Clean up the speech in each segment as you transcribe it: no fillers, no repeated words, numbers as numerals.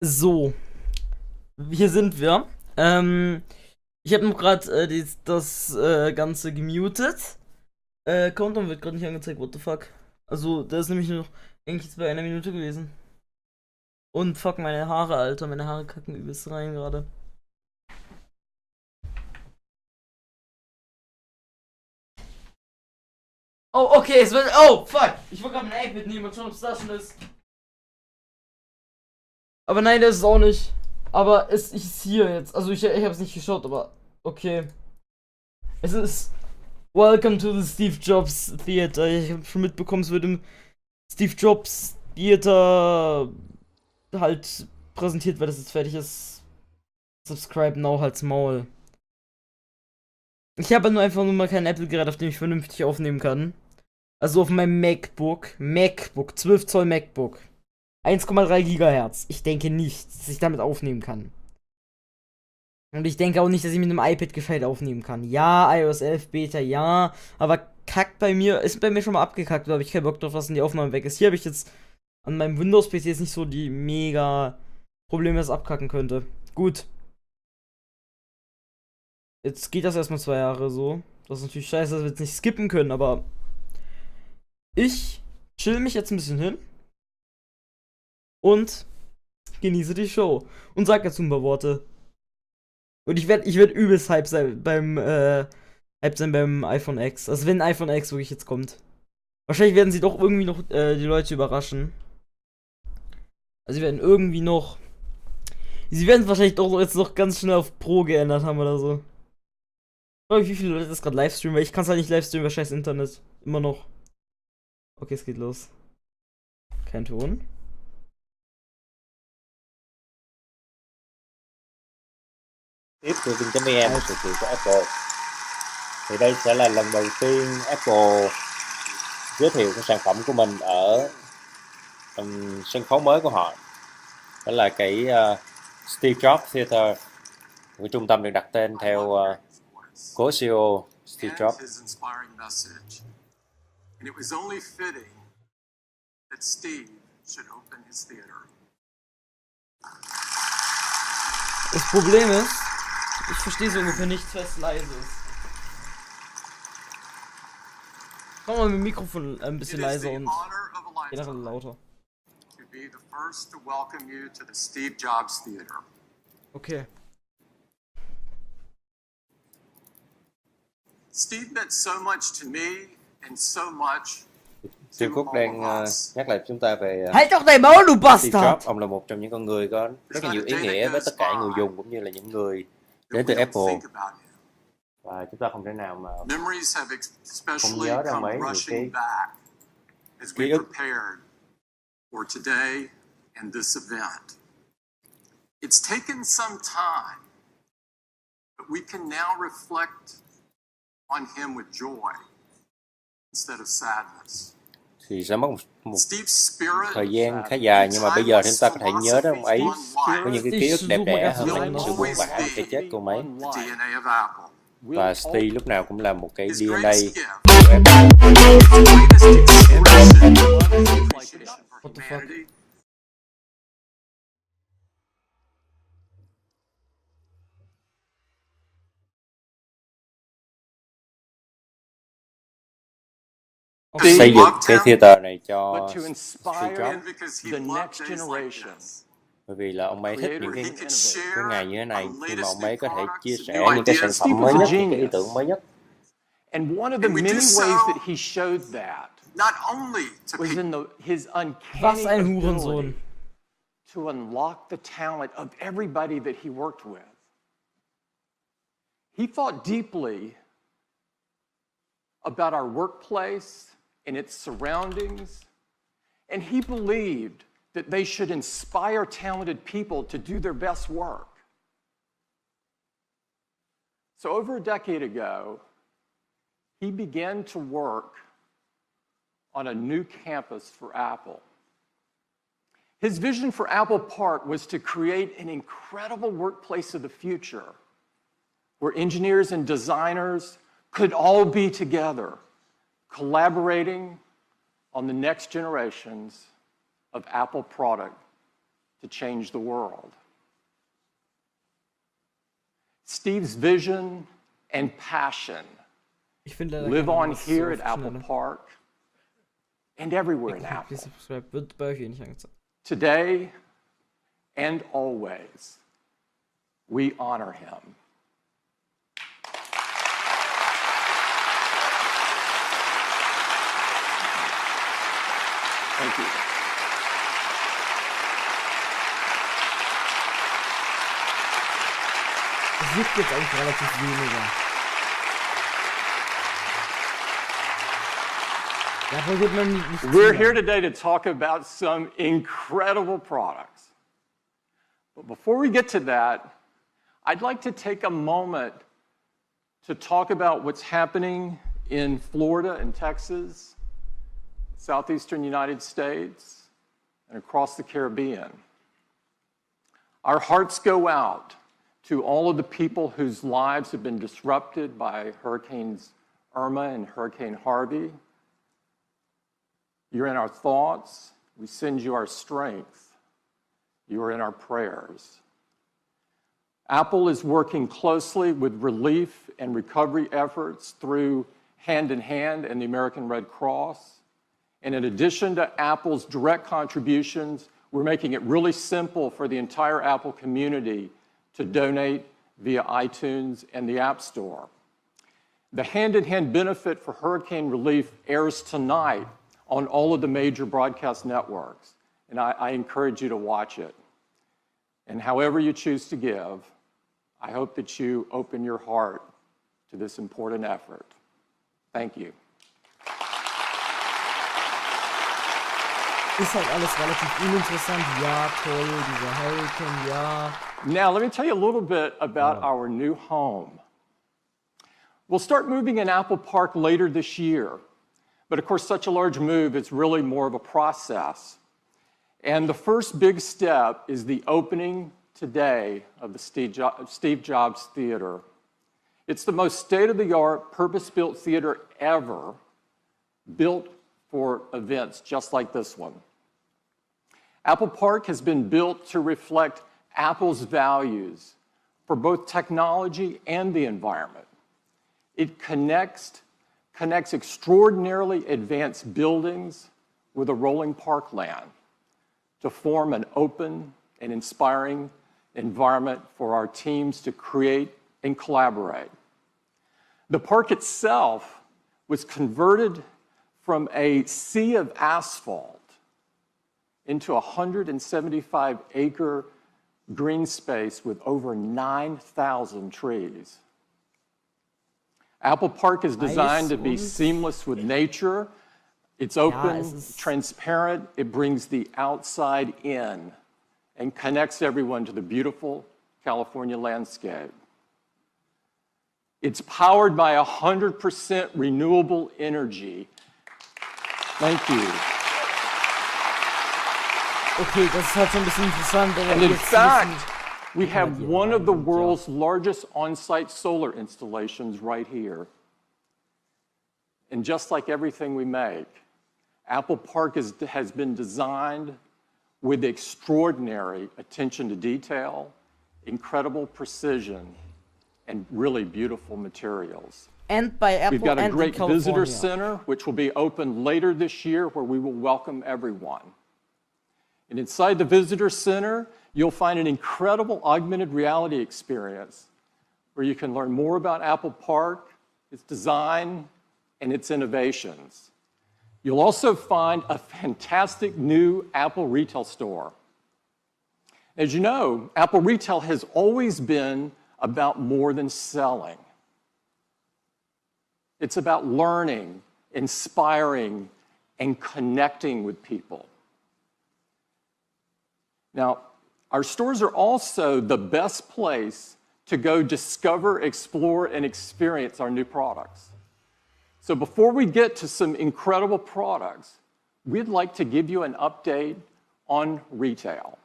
So, hier sind wir. Ich habe noch gerade das Ganze gemutet. Countdown wird gerade nicht angezeigt, what the fuck. Also, der ist nämlich nur noch eigentlich jetzt bei einer Minute gewesen. Und fuck, meine Haare, Alter, meine Haare kacken übelst rein gerade. Oh, okay, es wird. Oh, fuck! Ich wollte gerade mein iPad nehmen und schauen, ob es da schon ist. Aber nein, das ist auch nicht. Aber es ist hier jetzt. Also ich habe es nicht geschaut, aber okay. Es ist Welcome to the Steve Jobs Theater. Ich habe schon mitbekommen, es wird im Steve Jobs Theater halt präsentiert, weil das jetzt fertig ist. Subscribe now, halt's Maul. Ich habe nur einfach nur mal kein Apple-Gerät, auf dem ich vernünftig aufnehmen kann. Also auf meinem MacBook, 12 Zoll MacBook. 1,3 Gigahertz. Ich denke nicht, dass ich damit aufnehmen kann. Und ich denke auch nicht, dass ich mit einem iPad gescheit aufnehmen kann. Ja, iOS 11 Beta, ja. Aber kackt bei mir, ist bei mir schon mal abgekackt. Da habe ich keinen Bock drauf, dass die Aufnahme weg ist. Hier habe ich jetzt an meinem Windows-PC jetzt nicht so die mega Probleme, dass es abkacken könnte. Gut. Jetzt geht das erstmal 2 Jahre so. Das ist natürlich scheiße, dass wir jetzt nicht skippen können, aber ich chill mich jetzt ein bisschen hin und genieße die Show. Und sag dazu ein paar Worte. Und ich werd übelst hype sein beim iPhone X. Also wenn ein iPhone X wirklich jetzt kommt. Wahrscheinlich werden sie doch irgendwie noch die Leute überraschen. Also sie werden irgendwie noch. Sie werden wahrscheinlich doch jetzt noch ganz schnell auf Pro geändert haben oder so. Ich frage mich, wie viele Leute das gerade livestreamen, weil ich kann es halt nicht livestreamen, weil scheiß Internet. Immer noch. Okay, es geht los. Kein Ton. Tiếp từ Vin.me một sự kiện của Apple. Thì đây sẽ là lần đầu tiên Apple giới thiệu cái sản phẩm của mình ở sân khấu mới của họ. Đó là cái Steve Jobs Theater, cái trung tâm được đặt tên theo cố CEO Steve Jobs. And it was only fitting that Steve should open his theater. Das Problem ist, ich verstehe so ungefähr nicht, weil es leise ist. Mach mal mit dem Mikrofon ein bisschen leiser und generell lauter. To be the first to welcome you to the Steve Jobs Theater. Okay. Steve meant so much to me and so much Tim Cook đang nhắc lại chúng ta về Halt doch dein Maul, du Steve Bastard! Jobs. Ông là một trong những con người có rất là nhiều ý nghĩa với tất cả người dùng cũng như là những người đến từ Apple. Và chúng ta không thể nào mà không nhớ ra mấy những cái ký ức. For today and this event. It's taken some time, but we can now reflect on him with joy instead of sadness. Thì sẽ mất một thời gian khá dài, nhưng mà bây giờ thì chúng ta có thể nhớ đến ông ấy có những cái ký ức đẹp đẽ hơn là những sự buồn bã và cái chết của ông ấy. Và Steve lúc nào cũng là một cái DNA của Apple. What the fuck? Xây dựng cái theater này cho Steve Jobs. Bởi vì là ông ấy thích những cái ngày như thế này, khi mà ông ấy có thể chia sẻ những cái sản phẩm mới nhất, những cái ý tưởng mới nhất. And one of the many ways that he showed that was in his Was ein uncanny Hurensohn. ability to unlock the talent of everybody that he worked with. He thought deeply about our workplace and its surroundings, and he believed that they should inspire talented people to do their best work. So over a decade ago, he began to work on a new campus for Apple. His vision for Apple Park was to create an incredible workplace of the future where engineers and designers could all be together, collaborating on the next generations of Apple product to change the world. Steve's vision and passion Ich finde, da live kann man on das here so at Apple schneller. Park and everywhere in Please Apple, subscribe. Wird bei euch eh nicht angezeigt. today and always. We honor him. Thank you. Es wirkt jetzt eigentlich relativ weniger. Davon wird man nicht We're viel here haben. today to talk about some incredible products. But before we get to that, I'd like to take a moment to talk about what's happening in Florida and Texas, southeastern United States, and across the Caribbean. Our hearts go out to all of the people whose lives have been disrupted by Hurricanes Irma and Hurricane Harvey. You're in our thoughts. We send you our strength. You are in our prayers. Apple is working closely with relief and recovery efforts through Hand in Hand and the American Red Cross. And in addition to Apple's direct contributions, we're making it really simple for the entire Apple community to donate via iTunes and the App Store. The Hand in Hand benefit for hurricane relief airs tonight on all of the major broadcast networks, and I encourage you to watch it. And however you choose to give, I hope that you open your heart to this important effort. Thank you. Ist halt alles relativ uninteressant. Ja, toll, dieser Hurricane, ja. Now, let me tell you a little bit about our new home. We'll start moving in Apple Park later this year. But of course, such a large move is really more of a process. And the first big step is the opening today of the Steve Jobs Theater. It's the most state-of-the-art, purpose-built theater ever, built for events just like this one. Apple Park has been built to reflect Apple's values for both technology and the environment. It connects extraordinarily advanced buildings with a rolling parkland to form an open and inspiring environment for our teams to create and collaborate. The park itself was converted from a sea of asphalt into a 175-acre green space with over 9,000 trees. Apple Park is designed to be seamless with nature. It's open, transparent. It brings the outside in and connects everyone to the beautiful California landscape. It's powered by 100% renewable energy. Thank you. Okay, das ist halt so ein bisschen interessant. And in fact, we have one of the world's largest on-site solar installations right here. And just like everything we make, Apple Park has been designed with extraordinary attention to detail, incredible precision, and really beautiful materials. And by Apple. We've got a and great California. visitor center, which will be open later this year, where we will welcome everyone. And inside the visitor center, you'll find an incredible augmented reality experience where you can learn more about Apple Park, its design, and its innovations. You'll also find a fantastic new Apple retail store. As you know, Apple Retail has always been about more than selling. It's about learning, inspiring, and connecting with people. Now, our stores are also the best place to go discover, explore, and experience our new products. So before we get to some incredible products, we'd like to give you an update on retail.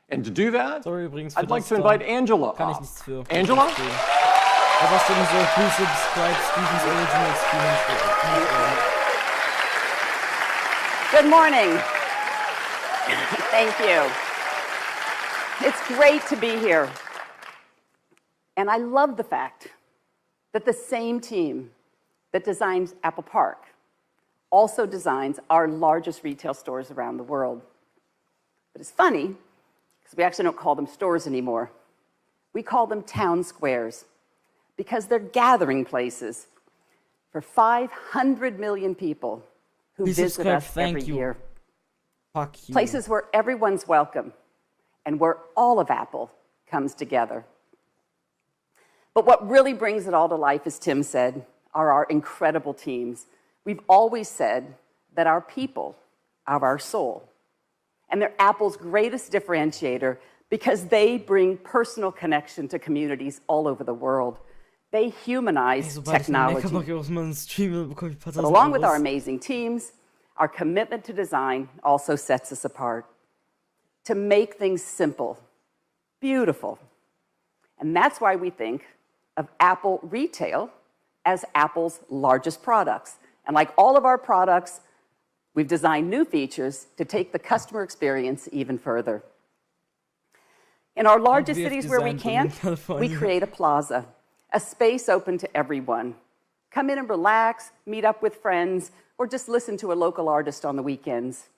And to do that, I'd like to invite Angela up. Angela? Please subscribe Steven's Original Experience. Good morning. Thank you. It's great to be here. And I love the fact that the same team that designs Apple Park also designs our largest retail stores around the world. But it's funny, because we actually don't call them stores anymore. We call them town squares, because they're gathering places for 500 million people who visit us every year. Fuck you. Places where everyone's welcome and where all of Apple comes together. But what really brings it all to life, as Tim said, are our incredible teams. We've always said that our people are our soul. And they're Apple's greatest differentiator because they bring personal connection to communities all over the world. They humanize technology. But along with our amazing teams, our commitment to design also sets us apart. To make things simple, beautiful. And that's why we think of Apple Retail as Apple's largest products. And like all of our products, we've designed new features to take the customer experience even further. In our largest cities where we can, we create a plaza, a space open to everyone. Come in and relax, meet up with friends, or just listen to a local artist on the weekends.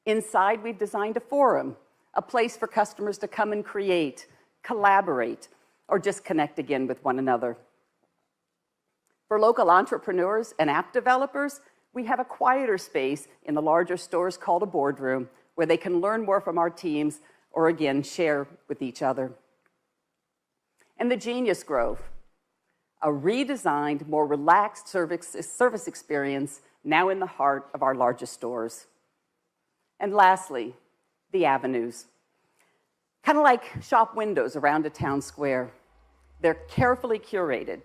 Inside, we've designed a forum, a place for customers to come and create, collaborate, or just connect again with one another. For local entrepreneurs and app developers, we have a quieter space in the larger stores called a boardroom, where they can learn more from our teams or, again, share with each other. And the Genius Grove, a redesigned, more relaxed service experience now in the heart of our largest stores. And lastly, the avenues. Kind of like shop windows around a town square. They're carefully curated,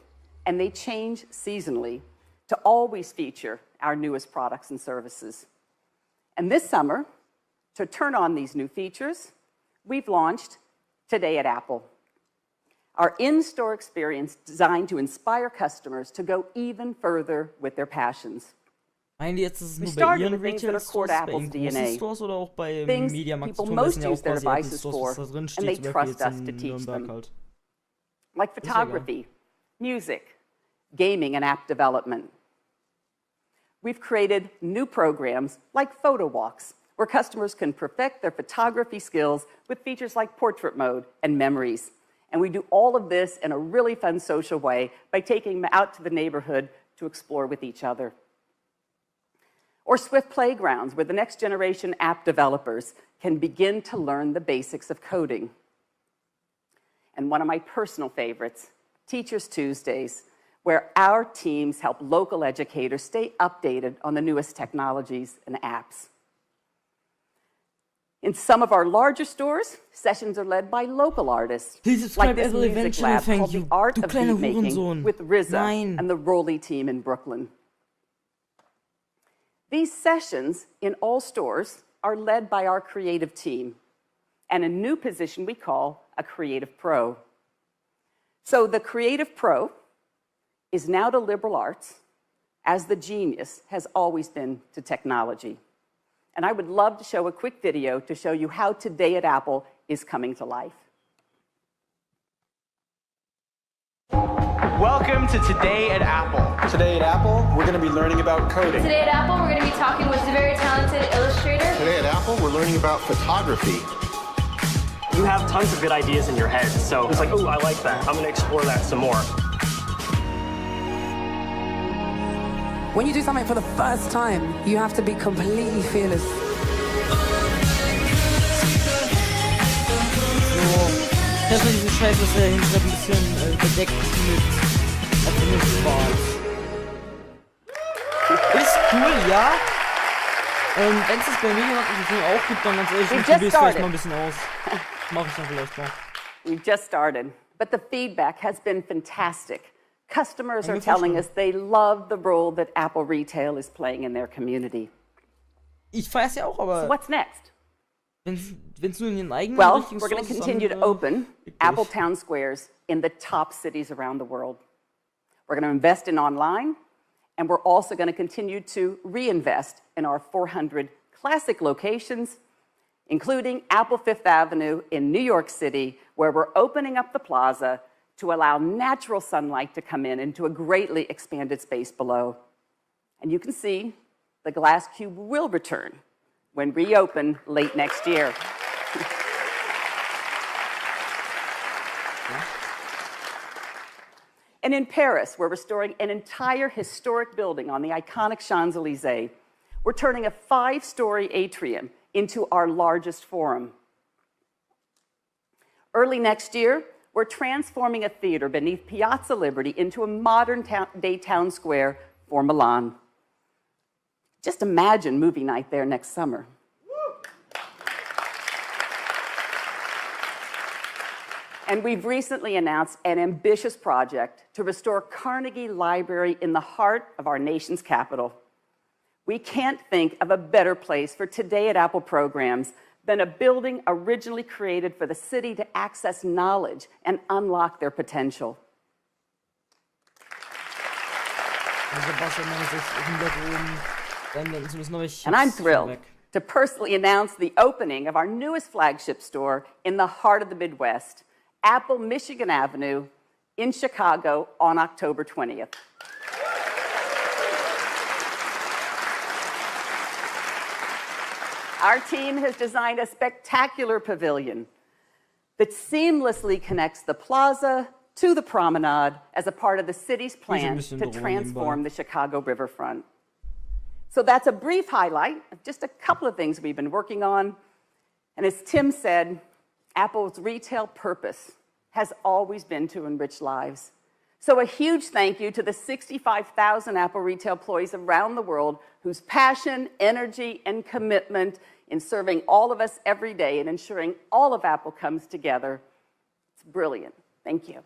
and they change seasonally to always feature our newest products and services. And this summer, to turn on these new features, we've launched Today at Apple, our in-store experience designed to inspire customers to go even further with their passions. We started with things that are core to Apple's DNA, things people most use their devices for, and they trust us to teach them. Like photography, music, gaming, and app development. We've created new programs like photo walks, where customers can perfect their photography skills with features like portrait mode and memories. And we do all of this in a really fun social way by taking them out to the neighborhood to explore with each other. Or Swift Playgrounds, where the next generation app developers can begin to learn the basics of coding. And one of my personal favorites, Teachers Tuesdays, where our teams help local educators stay updated on the newest technologies and apps. In some of our larger stores, sessions are led by local artists, like this music lab called The Art of Beatmaking with RZA and the Rolly team in Brooklyn. These sessions in all stores are led by our creative team and a new position we call a creative pro. So the creative pro is now to liberal arts as the genius has always been to technology. And I would love to show a quick video to show you how Today at Apple is coming to life. Welcome to Today at Apple. Today at Apple, we're going to be learning about coding. Today at Apple, we're going to be talking with a very talented illustrator. Today at Apple, we're learning about photography. You have tons of good ideas in your head, so it's like, oh, I like that. I'm going to explore that some more. When you do something for the first time, you have to be completely fearless. Das ist diese Scheiße, dass er hinter ein bisschen bedeckt mit Ist cool, ja. Wenn es das bei Medienmarketing auch gibt, dann ganz ehrlich, ich probiere es vielleicht mal ein bisschen aus. Mache ich dann vielleicht mal. We've just started, but the feedback has been fantastic. Customers are telling us they love the role that Apple Retail is playing in their community. Ich feier's ja auch, aber so what's next? Wenn's nur in den eigenen Well, we're going to continue to open Apple Town Squares in the top cities around the world. We're going to invest in online, and we're also going to continue to reinvest in our 400 classic locations including Apple Fifth Avenue in New York City, where we're opening up the plaza to allow natural sunlight to come in into a greatly expanded space below. And you can see the glass cube will return when reopened late next year. And in Paris, we're restoring an entire historic building on the iconic Champs-Élysées. We're turning a 5-story atrium into our largest forum. Early next year, we're transforming a theater beneath Piazza Liberty into a modern-day town square for Milan. Just imagine movie night there next summer. And we've recently announced an ambitious project to restore Carnegie Library in the heart of our nation's capital. We can't think of a better place for Today at Apple programs than a building originally created for the city to access knowledge and unlock their potential. And I'm thrilled to personally announce the opening of our newest flagship store in the heart of the Midwest, Apple Michigan Avenue in Chicago on October 20th. Our team has designed a spectacular pavilion that seamlessly connects the plaza to the promenade as a part of the city's plan to transform the Chicago riverfront. So that's a brief highlight of just a couple of things we've been working on. And as Tim said, Apple's retail purpose has always been to enrich lives. So a huge thank you to the 65,000 Apple retail employees around the world whose passion, energy, and commitment in serving all of us every day and ensuring all of Apple comes together. It's brilliant. Thank you.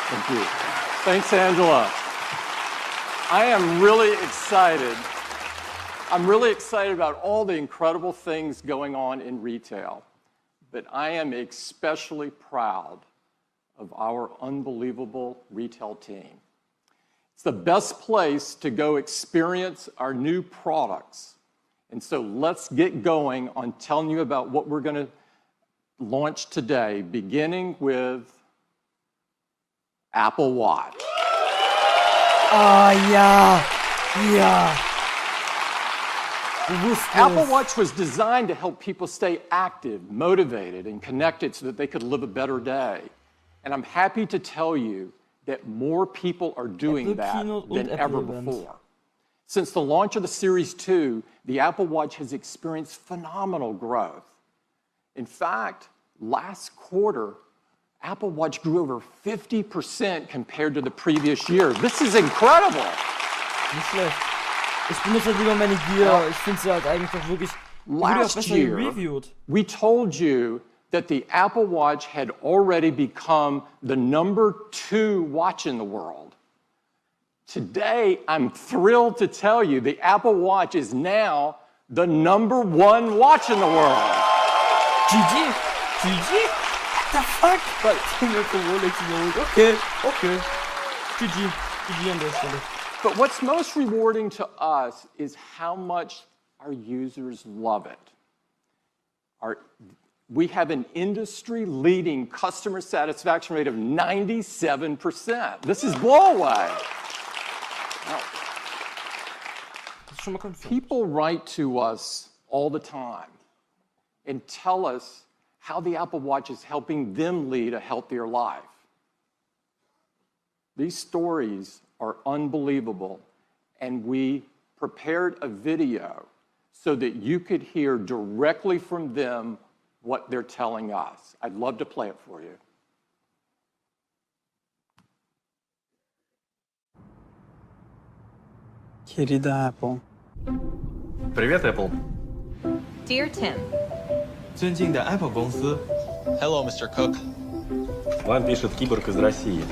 Thank you. Thanks, Angela. I am really excited. I'm really excited about all the incredible things going on in retail, but I am especially proud of our unbelievable retail team. It's the best place to go experience our new products. And so let's get going on telling you about what we're going to launch today, beginning with Apple Watch. Yeah. Apple Watch was designed to help people stay active, motivated, and connected so that they could live a better day. And I'm happy to tell you that more people are doing that than ever before. Since the launch of the Series 2, the Apple Watch has experienced phenomenal growth. In fact, last quarter, Apple Watch grew over 50% compared to the previous year. This is incredible. Nicht schlecht. Ich benutze halt lieber meine Gear. Ich finde sie halt eigentlich auch wirklich Last year, reviewed. We told you that the Apple Watch had already become the #2 watch in the world. Today, I'm thrilled to tell you the Apple Watch is now the #1 watch in the world. GG? The fuck? But Okay. GG an der Stelle. But what's most rewarding to us is how much our users love it. We have an industry-leading customer satisfaction rate of 97%. This is blow away. Now, people write to us all the time and tell us how the Apple Watch is helping them lead a healthier life. These stories are unbelievable, and we prepared a video so that you could hear directly from them what they're telling us. I'd love to play it for you. Querida Apple. Привет, Apple. Dear Tim. 尊敬的 Apple 公司。 Hello, Mr. Cook. Вам пишет киборг из России.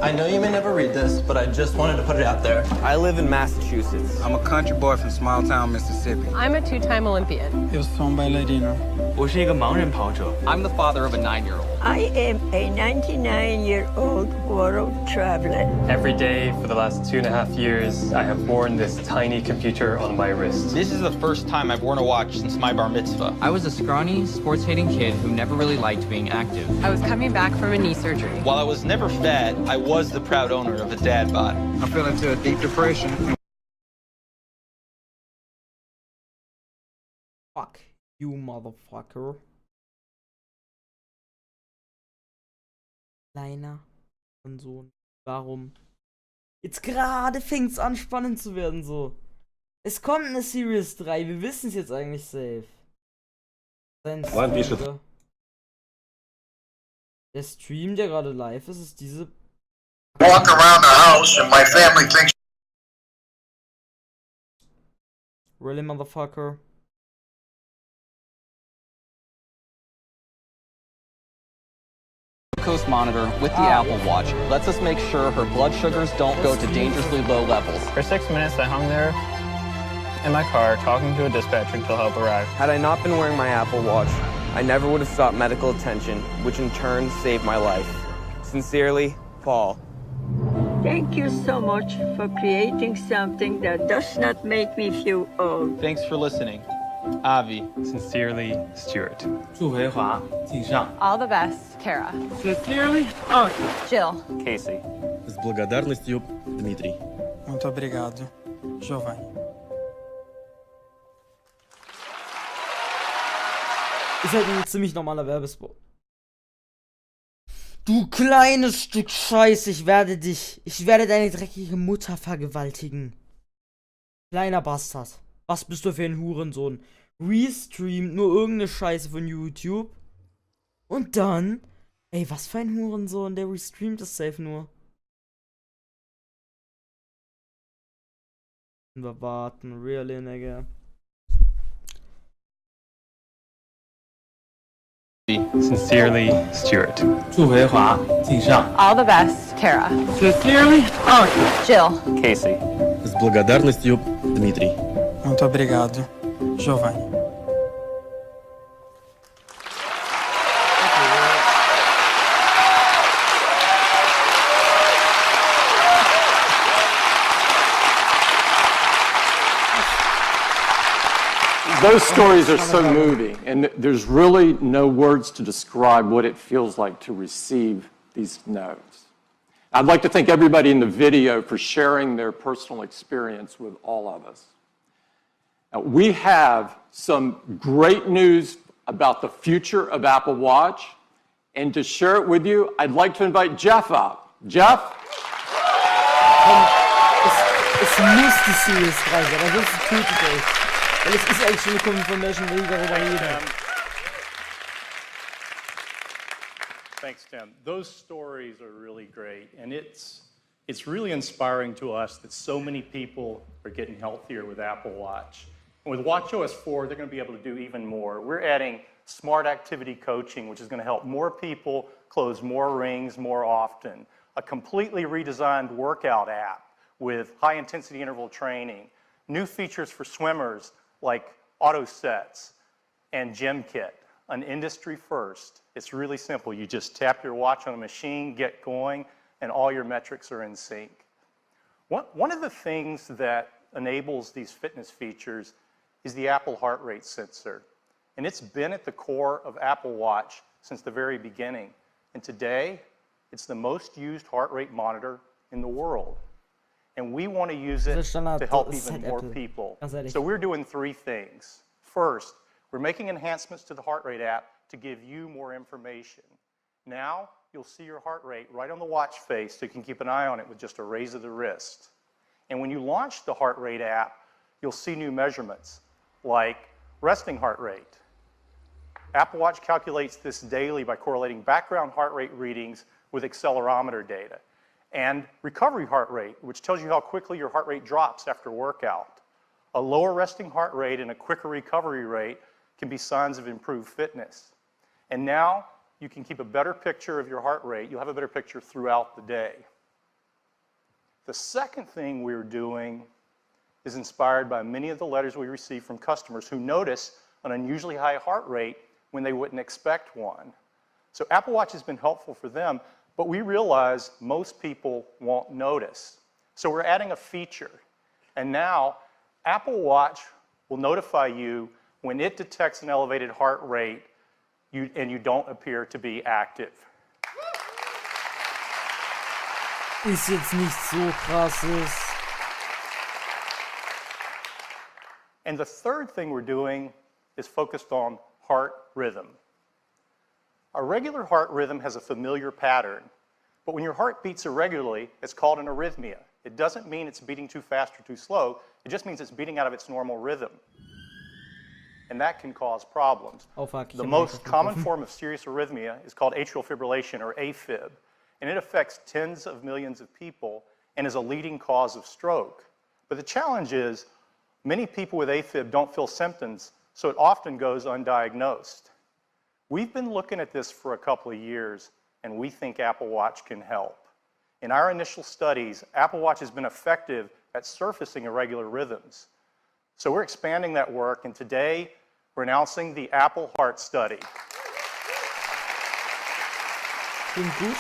I know you may never read this, but I just wanted to put it out there. I live in Massachusetts. I'm a country boy from small town Mississippi. I'm a two-time Olympian. Eu sou bailarino. 我是一个盲人跑者。 I'm the father of a 9-year-old. I am a 99-year-old world traveler. Every day for the last 2.5 years, I have worn this tiny computer on my wrist. This is the first time I've worn a watch since my bar mitzvah. I was a scrawny, sports-hating kid who never really liked being active. I was coming back from a knee surgery. While I was never fat, I was the proud owner of a dad bod. I fell into a deep depression. Fuck you, motherfucker. Kleiner und so. Warum? Jetzt gerade fängt's an, spannend zu werden, so. Es kommt eine Series 3, wir wissen es jetzt eigentlich safe. Der Stream, der gerade live ist, ist diese. Walk around the house and my family thinks. Really, motherfucker? Glucose monitor with the Apple Watch lets us make sure her blood sugars don't go to dangerously low levels. For 6 minutes, I hung there in my car talking to a dispatcher until help arrived. Had I not been wearing my Apple Watch, I never would have sought medical attention, which in turn saved my life. Sincerely, Paul. Thank you so much for creating something that does not make me feel old. Thanks for listening. Avi. Sincerely, Stuart. 祝回华，敬上。 All the best, Kara. Sincerely, Jill. Casey. С благодарностью, Дмитрий. Muito obrigado, Giovanni. Ist halt ein ziemlich normaler Werbespot. Du kleines Stück Scheiße, ich werde deine dreckige Mutter vergewaltigen. Kleiner Bastard. Was bist du für ein Hurensohn? Restreamt nur irgendeine Scheiße von YouTube. Und dann. Ey, was für ein Hurensohn, der restreamt das safe nur. Wir warten, really, nigga. Sincerely, Stuart. 祝回华，敬上。 All the best, Kara. Sincerely, Jill. Casey. С благодарностью, Дмитрий. Muito obrigado, Giovanni. Those stories are so moving, and there's really no words to describe what it feels like to receive these notes. I'd like to thank everybody in the video for sharing their personal experience with all of us. Now, we have some great news about the future of Apple Watch, and to share it with you, I'd like to invite Jeff up. Jeff? Es muss die Series 3 sein, aber sonst tötet euch. Weil es ist eigentlich schon eine Confirmation, will ich darüber reden. Thanks, Tim. Those stories are really great, and it's really inspiring to us that so many people are getting healthier with Apple Watch. And with watchOS 4, they're going to be able to do even more. We're adding smart activity coaching, which is going to help more people close more rings more often. A completely redesigned workout app with high-intensity interval training. New features for swimmers like auto sets and Gym Kit. An industry first. It's really simple. You just tap your watch on a machine, get going, and all your metrics are in sync. One of the things that enables these fitness features is the Apple heart rate sensor. And it's been at the core of Apple Watch since the very beginning. And today, it's the most used heart rate monitor in the world. And we want to use it to help even more people. So we're doing 3 things. First, we're making enhancements to the heart rate app to give you more information. Now, you'll see your heart rate right on the watch face so you can keep an eye on it with just a raise of the wrist. And when you launch the heart rate app, you'll see new measurements like resting heart rate. Apple Watch calculates this daily by correlating background heart rate readings with accelerometer data. And recovery heart rate, which tells you how quickly your heart rate drops after workout. A lower resting heart rate and a quicker recovery rate can be signs of improved fitness. And now you can keep a better picture of your heart rate. You'll have a better picture throughout the day. The second thing we're doing is inspired by many of the letters we receive from customers who notice an unusually high heart rate when they wouldn't expect one. So Apple Watch has been helpful for them, but we realize most people won't notice. So we're adding a feature. And now Apple Watch will notify you when it detects an elevated heart rate and you don't appear to be active. Ist jetzt nicht so krasses. And the third thing we're doing is focused on heart rhythm. Our regular heart rhythm has a familiar pattern, but when your heart beats irregularly, it's called an arrhythmia. It doesn't mean it's beating too fast or too slow, it just means it's beating out of its normal rhythm. And that can cause problems. Oh, fuck. The most common form of serious arrhythmia is called atrial fibrillation, or AFib, and it affects tens of millions of people and is a leading cause of stroke. But the challenge is, many people with AFib don't feel symptoms, so it often goes undiagnosed. We've been looking at this for a couple of years, and we think Apple Watch can help. In our initial studies, Apple Watch has been effective at surfacing irregular rhythms. So we're expanding that work, and today we're announcing the Apple Heart Study. Klingt gut.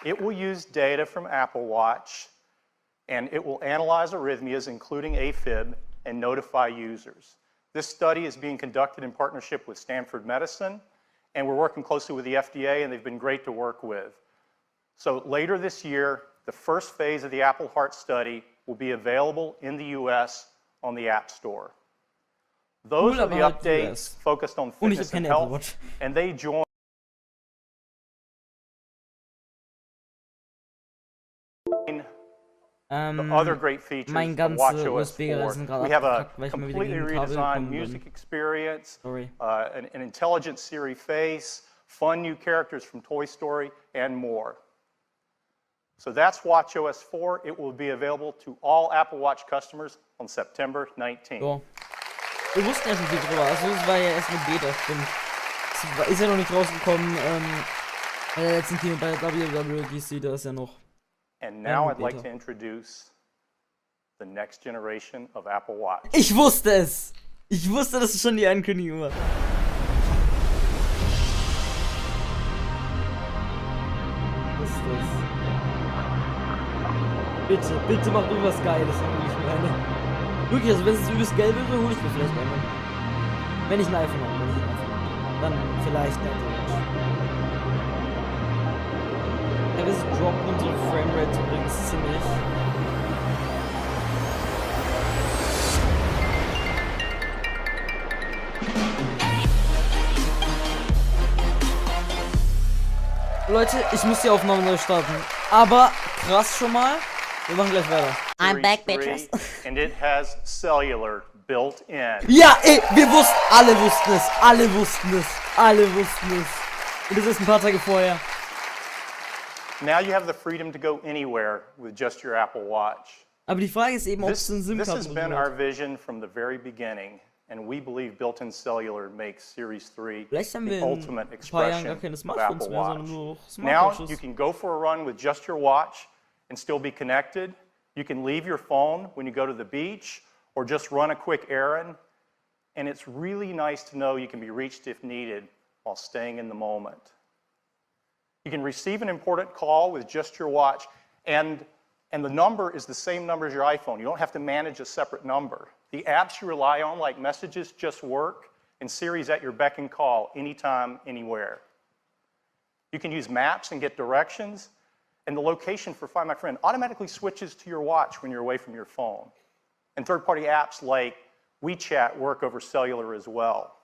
It will use data from Apple Watch, and it will analyze arrhythmias, including AFib, and notify users. This study is being conducted in partnership with Stanford Medicine, and we're working closely with the FDA, and they've been great to work with. So later this year, the first phase of the Apple Heart Study will be available in the US on the App Store. Those are the updates focused on fitness and health, and they join the other great features of WatchOS 4. We have a completely redesigned music experience, an intelligent Siri face, fun new characters from Toy Story, and more. So that's WatchOS 4. It will be available to all Apple Watch customers on September 19th. So. Wir wussten ja schon viel drüber, also es war ja erst eine Beta, stimmt. Es ist ja noch nicht rausgekommen, bei der letzten Team bei der WWDC, da ist ja noch. And now I'd like to introduce the next generation of Apple Watch. Ich wusste es! Ich wusste, dass es schon die Ankündigung war. Was ist das? Bitte, bitte mach irgendwas Geiles, ich meine. Wirklich, also wenn es übelst geil wäre, hole ich mir vielleicht einmal. Wenn ich ein iPhone habe, dann vielleicht der Watch. Ja, das droppt unsere Framerate übrigens ziemlich. Leute, ich muss die Aufnahme neu starten. Aber krass schon mal. Wir machen gleich weiter. I'm back, bitches. And it has cellular built in. Ja, ey, wir wussten, alle wussten es, alle wussten es, alle wussten es. Und das ist ein paar Tage vorher. Now you have the freedom to go anywhere with just your Apple Watch. Aber die Frage ist eben, ob es einen This has SIM-Karten been our vision from the very beginning, and we believe built-in cellular makes Series 3 the ultimate expression of Apple Watch. Now you can go for a run with just your watch and still be connected. You can leave your phone when you go to the beach or just run a quick errand. And it's really nice to know you can be reached if needed while staying in the moment. You can receive an important call with just your watch, and the number is the same number as your iPhone. You don't have to manage a separate number. The apps you rely on, like Messages, just work, and Siri's at your beck and call anytime, anywhere. You can use maps and get directions, and the location for Find My Friend automatically switches to your watch when you're away from your phone. And third-party apps like WeChat work over cellular as well.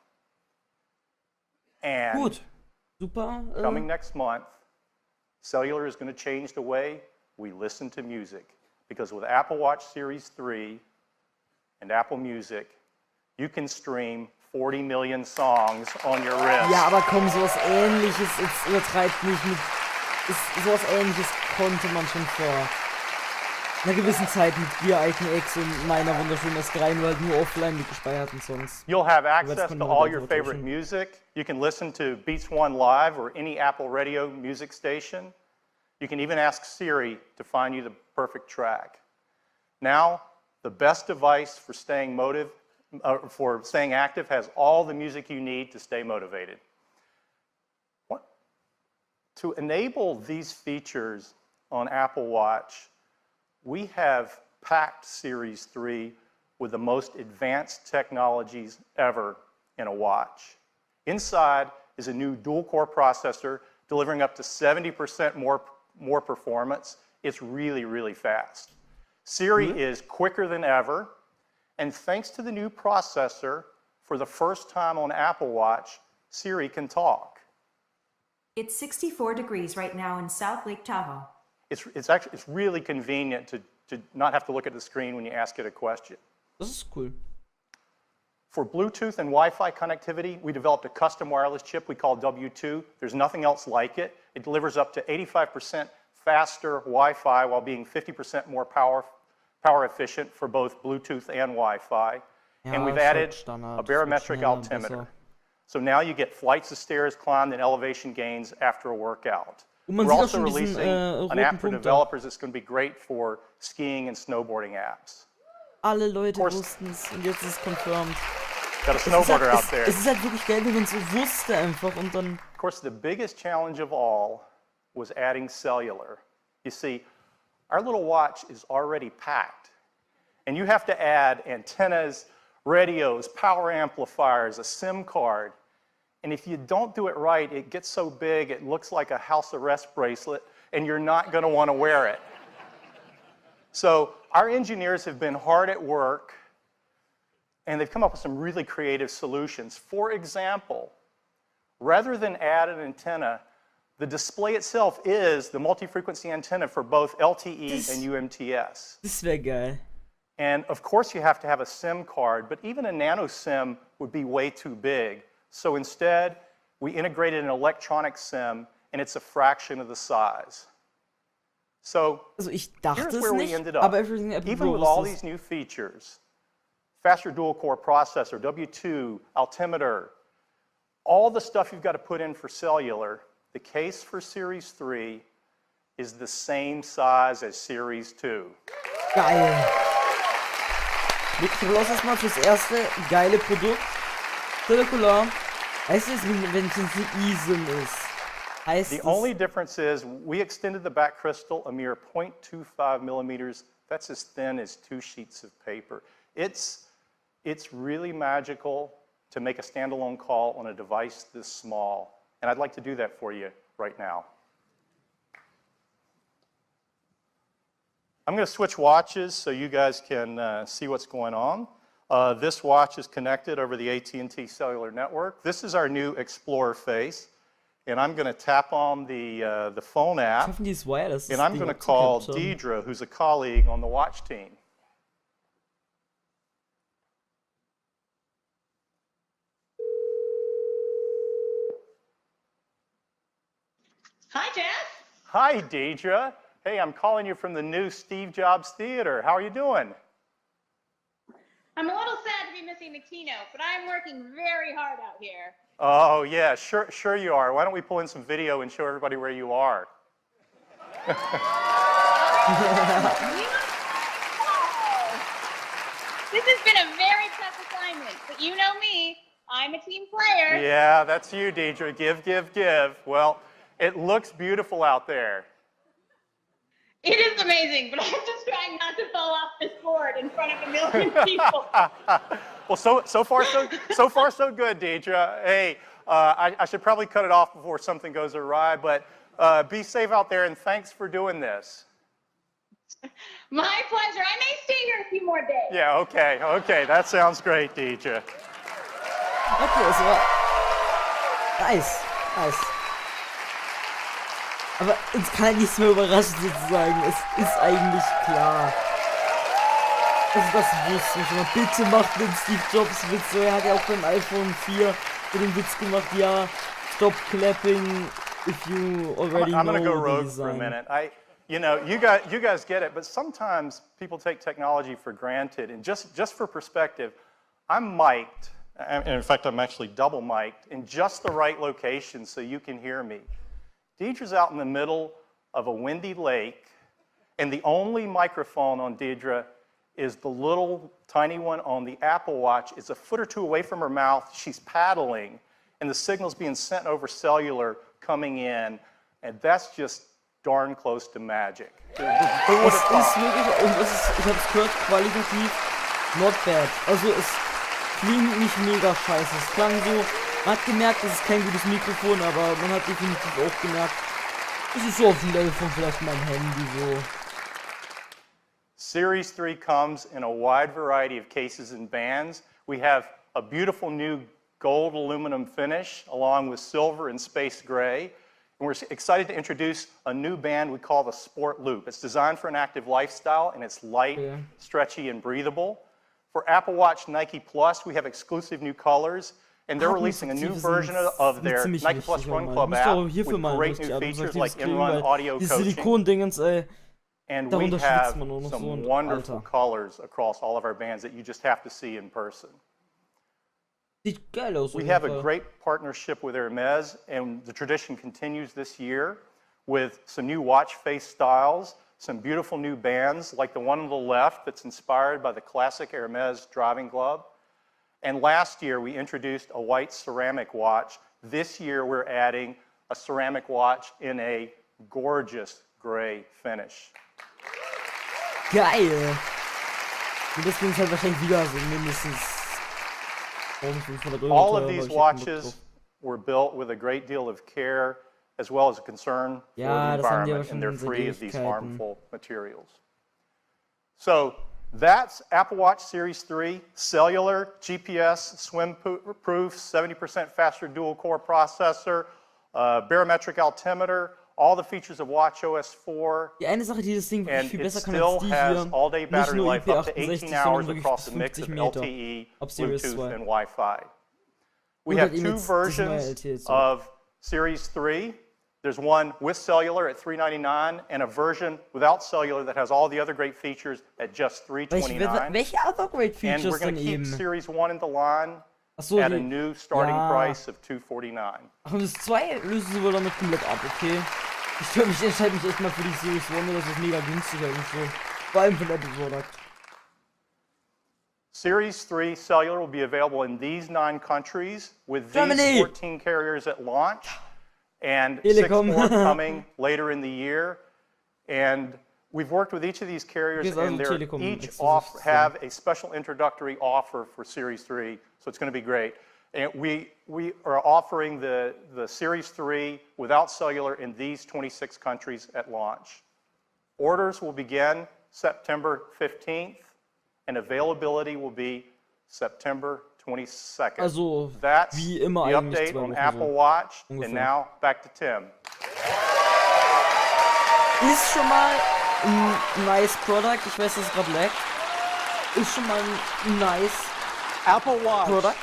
And Gut. Super. Coming next month, cellular is going to change the way we listen to music. Because with Apple Watch Series 3 and Apple Music, you can stream 40 million songs on your wrist. Ja, aber komm, sowas Ähnliches, jetzt übertreibt nicht mit. Sowas Ähnliches konnte man schon vor einer gewissen Zeit mit Gear ICX und meiner wunderschönen S3, nur halt nur offline gespeichert und sonst. You'll have access to all your favorite music. You can listen to Beats One Live or any Apple Radio music station. You can even ask Siri to find you the perfect track. Now, the best device for staying active has all the music you need to stay motivated. To enable these features on Apple Watch, we have packed Series 3 with the most advanced technologies ever in a watch. Inside is a new dual-core processor delivering up to 70% more performance. It's really, really fast. Siri is quicker than ever, and thanks to the new processor, for the first time on Apple Watch, Siri can talk. It's 64 degrees right now in South Lake Tahoe. It's really convenient to not have to look at the screen when you ask it a question. Das ist cool. For Bluetooth and Wi-Fi connectivity, we developed a custom wireless chip we call W2. There's nothing else like it. It delivers up to 85% faster Wi-Fi while being 50% more power efficient for both Bluetooth and Wi-Fi. And we've added a barometric altimeter. So now you get flights of stairs climbed and elevation gains after a workout. We're also releasing an app for developers that's going to be great for skiing and snowboarding apps. Alle Leute wussten es und jetzt ist es confirmed. Got a snowboarder out there. Es ist halt wirklich geil, wenn man es so wusste einfach und dann... Of course, the biggest challenge of all was adding cellular. You see, our little watch is already packed. And you have to add antennas, radios, power amplifiers, a SIM card. And if you don't do it right, it gets so big it looks like a house arrest bracelet, and you're not going to want to wear it. So our engineers have been hard at work, and they've come up with some really creative solutions. For example, rather than add an antenna, the display itself is the multi-frequency antenna for both LTE and UMTS. Das wäre geil. And of course you have to have a SIM card, but even a nano SIM would be way too big. So instead, we integrated an electronic SIM, and it's a fraction of the size. So here's where we ended up. Even with all these new features, faster dual-core processor, W2, altimeter, all the stuff you've got to put in for cellular, the case for Series 3 is the same size as Series 2. Geil. Wirklich erstmal fürs erste geile Produkt. Zirkular. Heißt es, wenn es ein eSIM ist? Heißt the only difference is we extended the back crystal a mere 0.25 millimeters. That's as thin as 2 sheets of paper. It's really magical to make a standalone call on a device this small. And I'd like to do that for you right now. I'm going to switch watches so you guys can see what's going on. This watch is connected over the AT&T cellular network. This is our new Explorer face. And I'm going to tap on the phone app. And I'm going to call Deidre, who's a colleague on the watch team. Hi, Jeff. Hi, Deidre. Hey, I'm calling you from the new Steve Jobs Theater. How are you doing? I'm a little sad to be missing the keynote, but I'm working very hard out here. Oh, yeah, sure you are. Why don't we pull in some video and show everybody where you are? This has been a very tough assignment, but you know me, I'm a team player. Yeah, that's you, Deidre. Give. Well, it looks beautiful out there. It is amazing, but I'm just trying not to fall off this board in front of a million people. Well, so far so good, Deidre. Hey, I should probably cut it off before something goes awry, but be safe out there, and thanks for doing this. My pleasure. I may stay here a few more days. Yeah, okay. That sounds great, Deidre. Okay, es war nice. Aber uns kann halt nichts mehr überraschen sozusagen. Es ist eigentlich klar. Also das wusste ich schon mal. Bitte macht den Steve Jobs Witz. So, er hat ja auch beim iPhone 4 den Witz gemacht, ja, stop clapping if you already I'm know gonna go the rogue design. for a minute. you know, you guys get it, but sometimes people take technology for granted. And just for perspective, I'm mic'd, and in fact, I'm actually double mic'd in just the right location so you can hear me. Deidre's out in the middle of a windy lake, and the only microphone on Deidre is the little tiny one on the Apple Watch. It's a foot or two away from her mouth. She's paddling, and the signal's being sent over cellular coming in, and that's just darn close to magic. Es ist wirklich, und ich hab's gehört, qualitativ not bad. Also es klingt nicht mega scheiße. Es klang so, man hat gemerkt, es ist kein gutes Mikrofon, aber man hat definitiv auch gemerkt, es ist so auf dem Level von vielleicht meinem Handy so. Series 3 comes in a wide variety of cases and bands. We have a beautiful new gold aluminum finish along with silver and space gray. And we're excited to introduce a new band we call the Sport Loop. It's designed for an active lifestyle, and it's light, stretchy, and breathable. For Apple Watch Nike Plus, we have exclusive new colors, and they're releasing a new version of their Nike Plus Run Club app with great new features like in-run audio coaching. And we have some wonderful colors across all of our bands that you just have to see in person. We have a great partnership with Hermes, and the tradition continues this year with some new watch face styles, some beautiful new bands like the one on the left that's inspired by the classic Hermes driving glove. And last year we introduced a white ceramic watch. This year we're adding a ceramic watch in a gorgeous gray finish. Geil! Und das klingt halt wahrscheinlich wieder so mindestens. All of these watches were built with a great deal of care as well as a concern for the environment, and they're free of these harmful materials. So that's Apple Watch Series 3, cellular, GPS, swim-proof, 70% faster dual-core processor, barometric altimeter, all the features of watchOS 4, eine Sache, die das Ding wirklich viel besser kann still als die has hier, all-day battery nicht nur life up to 18 IP68, hours sondern across a wirklich mix 50 of Meter LTE, ab Series Bluetooth, 2. and Wi-Fi. We Und have halt eben two jetzt das neue versions LTE so. of Series 3. There's one with cellular at $399 and a version without cellular that has all the other great features at just $329. Welche other great features and we're going to keep eben? Series 1 in the line So, at a new starting ja. price of $249. Ach, und das 2 lösen sie wohl damit komplett ab, okay? Ich entscheide mich echt mal für die Series 1, das ist mega günstig eigentlich so. Vor allem für den Apple Product. Series 3 cellular will be available in these 9 countries with Germany. these 14 carriers at launch and 6 more coming later in the year. And we've worked with each of these carriers, and they each have a special introductory offer for Series 3, so it's going to be great. And we are offering the Series 3 without cellular in these 26 countries at launch. Orders will begin September 15th, and availability will be September 22nd. Also, that's wie immer the eigentlich update 2 on Wochen Apple so. Watch. Ungefähr. And now back to Tim. Ist schon mal ein nice Product. Ich weiß, dass es gerade laggt. Ist schon mal ein nice Apple Watch. Product.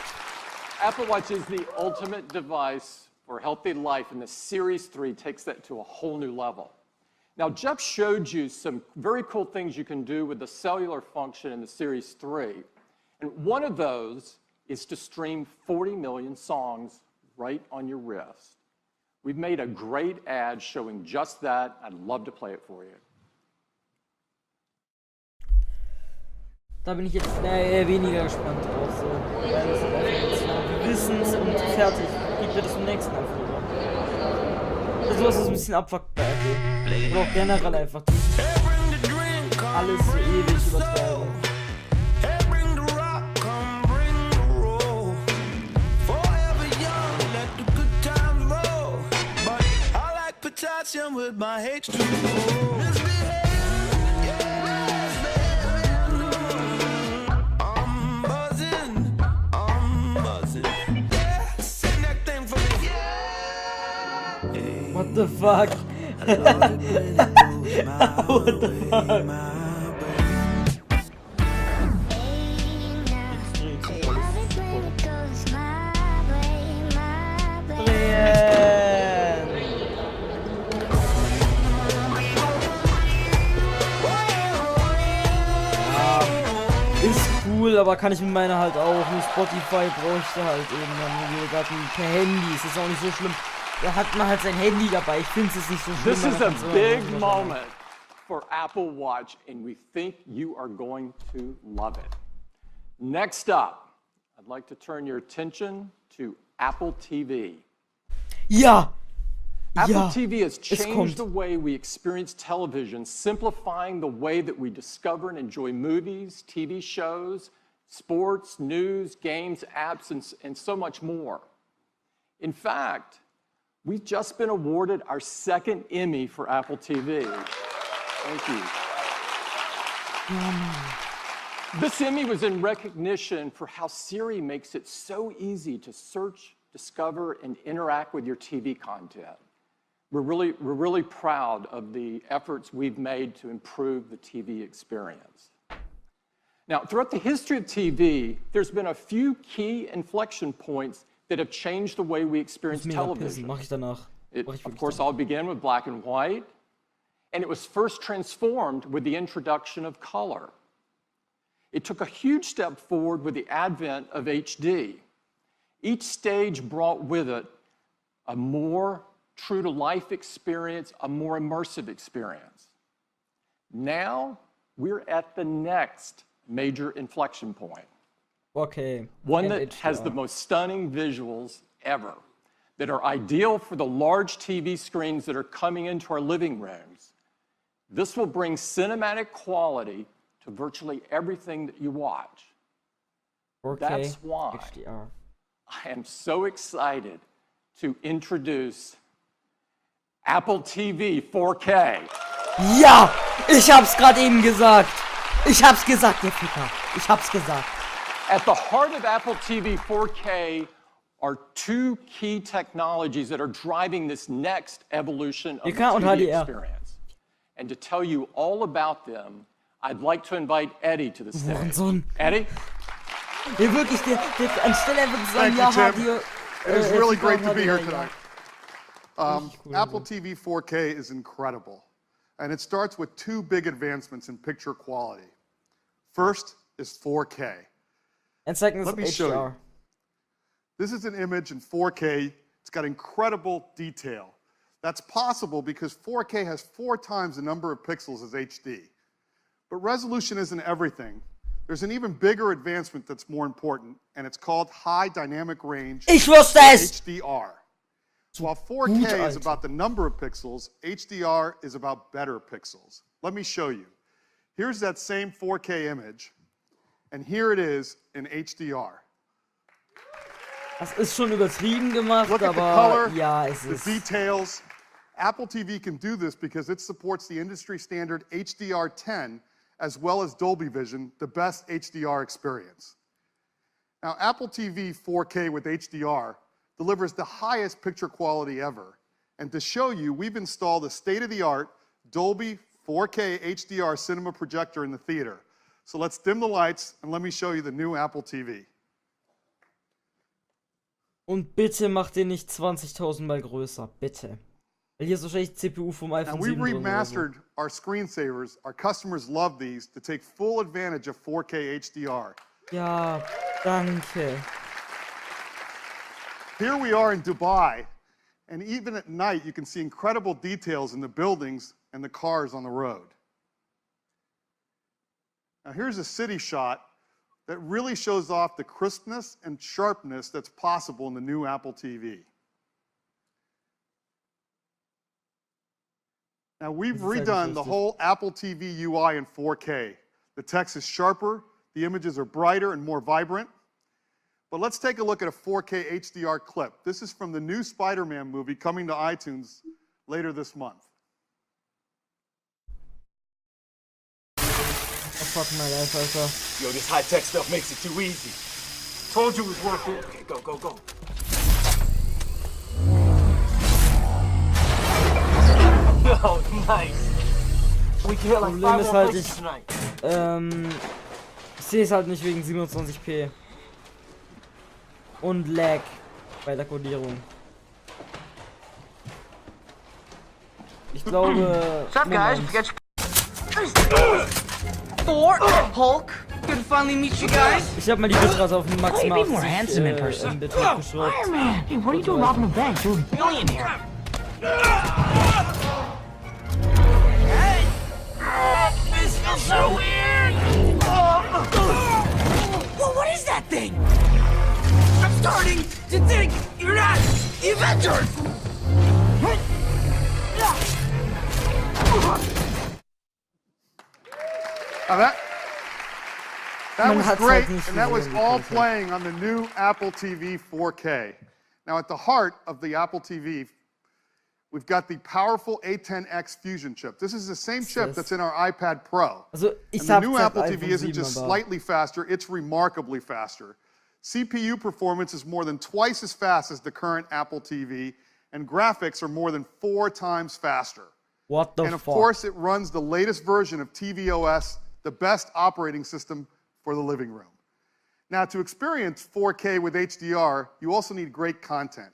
Apple Watch is the ultimate device for healthy life, and the Series 3 takes that to a whole new level. Now, Jeff showed you some very cool things you can do with the cellular function in the Series 3. And one of those is to stream 40 million songs right on your wrist. We've made a great ad showing just that. I'd love to play it for you. Da bin ich jetzt weniger gespannt drauf. So. Weil das ist einfach jetzt wir wissen es und fertig. Gib mir das zum nächsten einfach rüber. Das ist was, was ein bisschen abfuckt bei Apple. Oder auch generell einfach. Alles so ewig übertreiben. With my H2O. I'm buzzing. Yeah, sing that thing for me. Yeah. What the fuck? What the fuck? aber kann ich mit meiner halt auch. Nur Spotify bräuchte halt eben dann wie gesagt per Handy. Es ist auch nicht so schlimm. Da hat man halt sein Handy dabei. Ich finde es nicht so schlimm. This is a big moment for Apple Watch, and we think you are going to love it. Next up, I'd like to turn your attention to Apple TV. Ja! Apple TV has changed the way we experience television, simplifying the way that we discover and enjoy movies, TV shows, sports, news, games, apps, and so much more. In fact, we've just been awarded our second Emmy for Apple TV. Thank you. This Emmy was in recognition for how Siri makes it so easy to search, discover, and interact with your TV content. We're really proud of the efforts we've made to improve the TV experience. Now, throughout the history of TV, there's been a few key inflection points that have changed the way we experience television. Of course, I'll begin with black and white, and it was first transformed with the introduction of color. It took a huge step forward with the advent of HD. Each stage brought with it a more true-to-life experience, a more immersive experience. Now, we're at the next major inflection point. Okay. One that has the most stunning visuals ever, that are ideal for the large TV screens that are coming into our living rooms. This will bring cinematic quality to virtually everything that you watch. 4K That's why HDR. I am so excited to introduce Apple TV 4K. Ja! Ich hab's gerade eben gesagt! Ich hab's gesagt, ihr Ficker! Ich hab's gesagt! At the heart of Apple TV 4K are two key technologies that are driving this next evolution of the TV experience. And to tell you all about them, I'd like to invite Eddie to the stage. Eddie? Ja, wirklich, anstelle einfach zu sagen, ja, Tim. It is really great to be here tonight. Apple TV 4K is incredible, and it starts with two big advancements in picture quality. First is 4K. And second is Let me HDR. show you. This is an image in 4K. It's got incredible detail. That's possible because 4K has 4 times the number of pixels as HD. But resolution isn't everything. There's an even bigger advancement that's more important, and it's called high dynamic range, HDR. While 4K is about the number of pixels, HDR is about better pixels. Let me show you. Here's that same 4K image, and here it is in HDR. Das ist schon übertrieben gemacht, Look at the aber color, ja, es the ist. details. Apple TV can do this because it supports the industry standard HDR10 as well as Dolby Vision, the best HDR experience. Now, Apple TV 4K with HDR delivers the highest picture quality ever. And to show you, we've installed a state-of-the-art Dolby 4K HDR cinema projector in the theater. So let's dim the lights and let me show you the new Apple TV. Und bitte macht den nicht 20.000 Mal größer, bitte. Weil hier ist wahrscheinlich die CPU vom iPhone Now, 7 we drin oder so. remastered our screensavers. Our customers love these to take full advantage of 4K HDR. Ja, danke. Here we are in Dubai, and even at night you can see incredible details in the buildings and the cars on the road. Now here's a city shot that really shows off the crispness and sharpness that's possible in the new Apple TV. Now we've redone the whole Apple TV UI in 4K. The text is sharper, the images are brighter and more vibrant. But let's take a look at a 4K HDR clip. This is from the new Spider-Man movie coming to iTunes later this month. Oh fuck my life, Alter. Yo, this high-tech stuff makes it too easy. Told you it was worth it. Okay, go, go, go. Oh, nice. We can hit like Problem 5 ist more halt, places tonight. Ich sehe es halt nicht wegen 27p. Und Lag bei der Kodierung. Ich glaube. What's up, guys? Moment. Thor, Hulk, good to finally meet you guys. Ich hab mal die Bitrate auf maximal Maybe more handsome in person. Bit hochgeschraubt. Iron Man! Hey, what are you doing robbing a bank? You're a billionaire. Hey! This feels so weird! Well, what is that thing? I'm starting to think you're not the Avengers! Now that was great, and that was all playing on the new Apple TV 4K. Now, at the heart of the Apple TV, we've got the powerful A10X Fusion chip. This is the same chip that's in our iPad Pro. Also, and the new Apple TV isn't just slightly faster, it's remarkably faster. CPU performance is more than twice as fast as the current Apple TV, and graphics are more than 4 times faster. What the fuck? And of course, it runs the latest version of tvOS, the best operating system for the living room. Now, to experience 4K with HDR, you also need great content.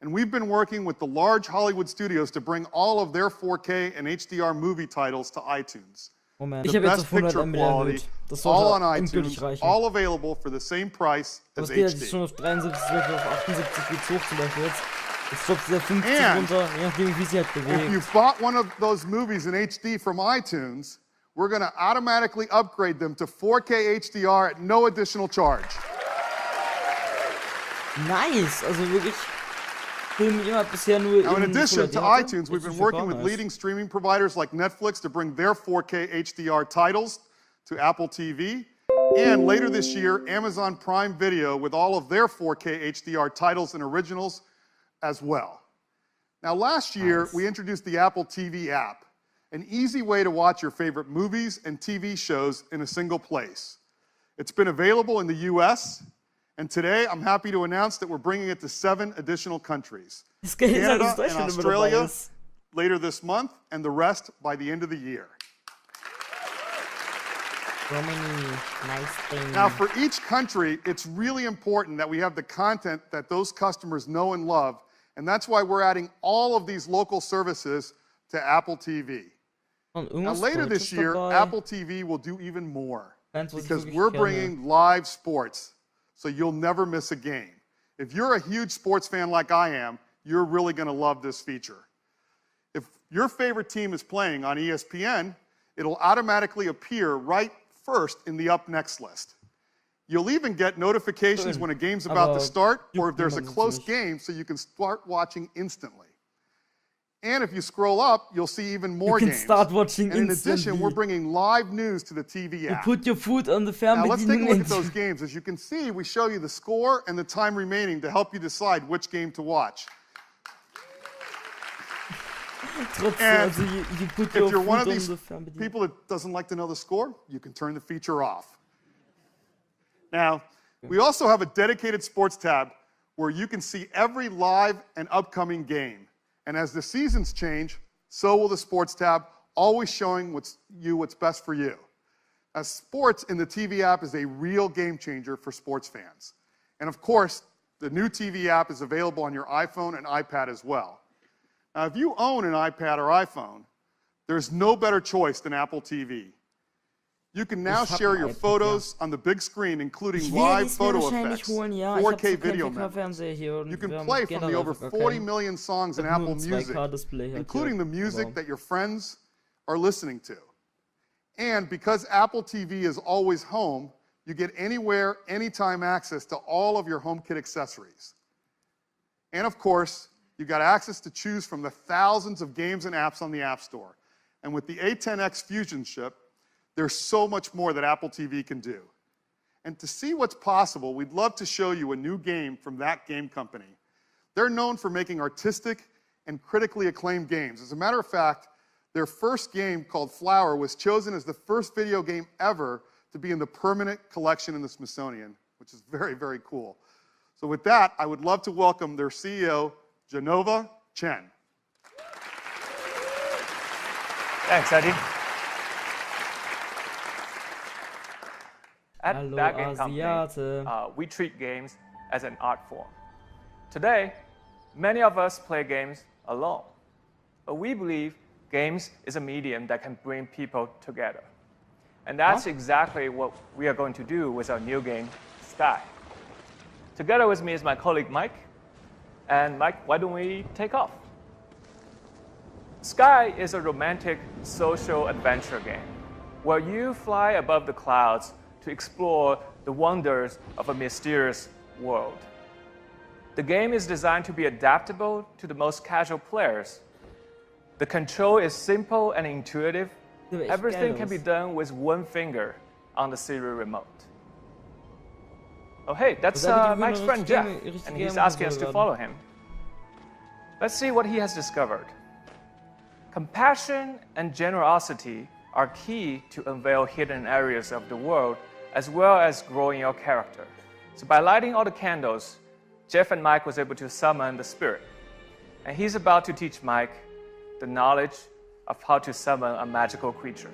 And we've been working with the large Hollywood studios to bring all of their 4K and HDR movie titles to iTunes. Moment, the best picture quality, all on iTunes, all available for the same price as HD. Das schon auf 73, auf 78 geht's hoch zum Beispiel jetzt. Jetzt stoppt der 50 runter, je nachdem wie sie halt bewegt. If you've bought one of those movies in HD from iTunes, we're going to automatically upgrade them to 4K HDR at no additional charge. Nice, also wirklich. Now, in addition to iTunes, we've been working with leading streaming providers like Netflix to bring their 4K HDR titles to Apple TV. And later this year, Amazon Prime Video with all of their 4K HDR titles and originals as well. Now, last year, we introduced the Apple TV app, an easy way to watch your favorite movies and TV shows in a single place. It's been available in the US, and today I'm happy to announce that we're bringing it to 7 additional countries. Canada and Australia later this month, and the rest by the end of the year. So many nice things. Now, for each country, it's really important that we have the content that those customers know and love, and that's why we're adding all of these local services to Apple TV. Now, later this year, Apple TV will do even more, because we're bringing live sports, so you'll never miss a game. If you're a huge sports fan like I am, you're really going to love this feature. If your favorite team is playing on ESPN, it'll automatically appear right first in the Up Next list. You'll even get notifications when a game's about to start, or if there's a close game, so you can start watching instantly. And if you scroll up, you'll see even more games. Start watching and in addition, we're bringing live news to the TV app. You put your foot on the Fernbedienung. Now let's take a look at those games. As you can see, we show you the score and the time remaining to help you decide which game to watch. And if you're one of these people that doesn't like to know the score, you can turn the feature off. Now, we also have a dedicated sports tab where you can see every live and upcoming game. And as the seasons change, so will the sports tab, always showing what's best for you. As sports in the TV app is a real game changer for sports fans. And of course, the new TV app is available on your iPhone and iPad as well. Now, if you own an iPad or iPhone, there's no better choice than Apple TV. You can now share your photos on the big screen, including live photo effects, 4K video memories. You can play from the over 40 million songs in Apple Music, including the music that your friends are listening to. And because Apple TV is always home, you get anywhere, anytime access to all of your HomeKit accessories. And of course, you got access to choose from the thousands of games and apps on the App Store. And with the A10X Fusion chip, there's so much more that Apple TV can do. And to see what's possible, we'd love to show you a new game from that game company. They're known for making artistic and critically acclaimed games. As a matter of fact, their first game, called Flower, was chosen as the first video game ever to be in the permanent collection in the Smithsonian, which is very, very cool. So with that, I would love to welcome their CEO, Genova Chen. Thanks, Eddie. At that game company, we treat games as an art form. Today, many of us play games alone, but we believe games is a medium that can bring people together. And that's exactly what we are going to do with our new game, Sky. Together with me is my colleague Mike. And Mike, why don't we take off? Sky is a romantic social adventure game where you fly above the clouds to explore the wonders of a mysterious world. The game is designed to be adaptable to the most casual players. The control is simple and intuitive. Everything can be done with one finger on the serial remote. Oh, hey, that's Mike's friend Jeff, and he's asking us to follow him. Let's see what he has discovered. Compassion and generosity are key to unveil hidden areas of the world, as well as growing your character. So by lighting all the candles, Jeff and Mike was able to summon the spirit. And he's about to teach Mike the knowledge of how to summon a magical creature.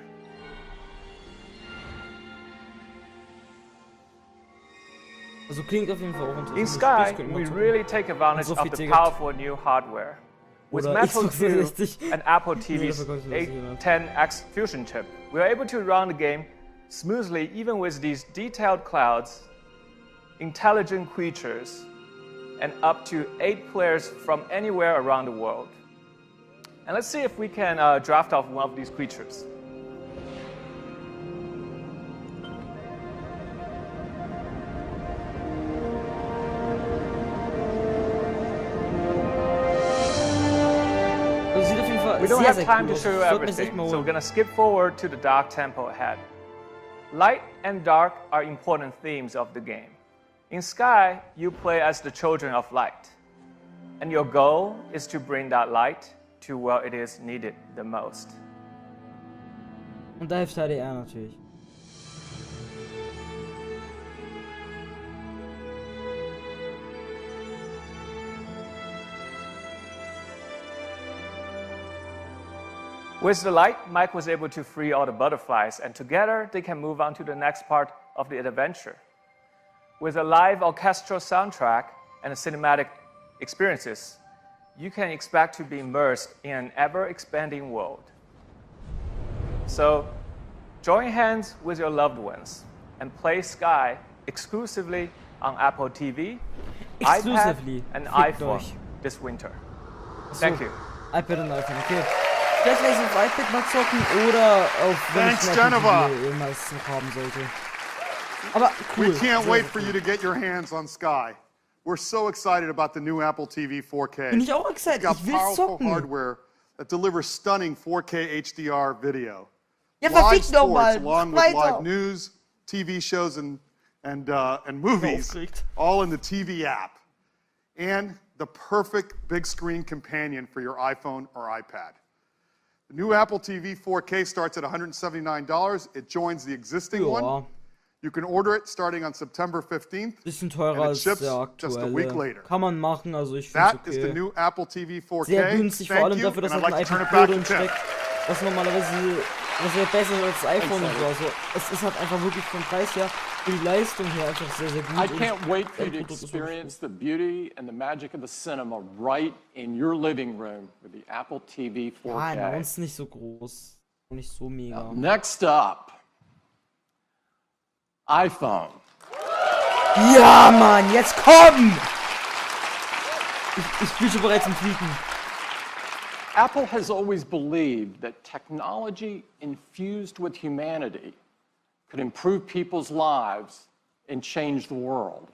Also klingt auf jeden Fall auch interessant. In Sky, we really take advantage of the powerful new hardware. With Metal 2 and Apple TV's 810X Fusion chip, we are able to run the game smoothly even with these detailed clouds, intelligent creatures, and up to 8 players from anywhere around the world. And let's see if we can draft off one of these creatures. We don't have time to show you everything, so we're going to skip forward to the dark temple ahead. Light and dark are important themes of the game. In Sky, you play as the children of light, and your goal is to bring that light to where it is needed the most. Und da hilft HDR natürlich. With the light, Mike was able to free all the butterflies, and together they can move on to the next part of the adventure. With a live orchestral soundtrack and cinematic experiences, you can expect to be immersed in an ever-expanding world. So, join hands with your loved ones and play Sky exclusively on Apple TV, iPad, and iPhone this winter. Thank you. iPad und iPhone, okay. Vielleicht werde ich auf iPad mal zocken oder auf wenn ich jemals noch haben sollte. Aber cool. We can't wait for you to get your hands on Sky. We're so excited about the new Apple TV 4K. Bin ich auch excited. It's got Ich will powerful zocken. hardware that delivers stunning 4K HDR video. Ja, live verfickt doch sports mal. along with live news, TV shows, and movies, all in the TV app. And the perfect big screen companion for your iPhone or iPad. The new Apple TV 4K starts at $179. It joins the existing one. You can order it starting on September 15th. Bisschen teurer als der aktuelle. Just a week later. Kann man machen, also ich finde es okay. That is the new Apple TV 4K. Sehr günstig, vor allem dafür, dass halt ein iPad Pro drin steckt. Was normalerweise sehr besser ist als das iPhone und so. Also es ist halt einfach wirklich vom Preis her, für die Leistung her einfach sehr, sehr gut. I can't wait for you to experience the beauty and the magic of the cinema right in your living room with the Apple TV 4K. Nein, bei uns nicht so groß. Und nicht so mega. Now, next up, iPhone. Ja, Mann, jetzt komm! Ich bin schon bereit zum Fliegen. Apple has always believed that technology infused with humanity could improve people's lives and change the world.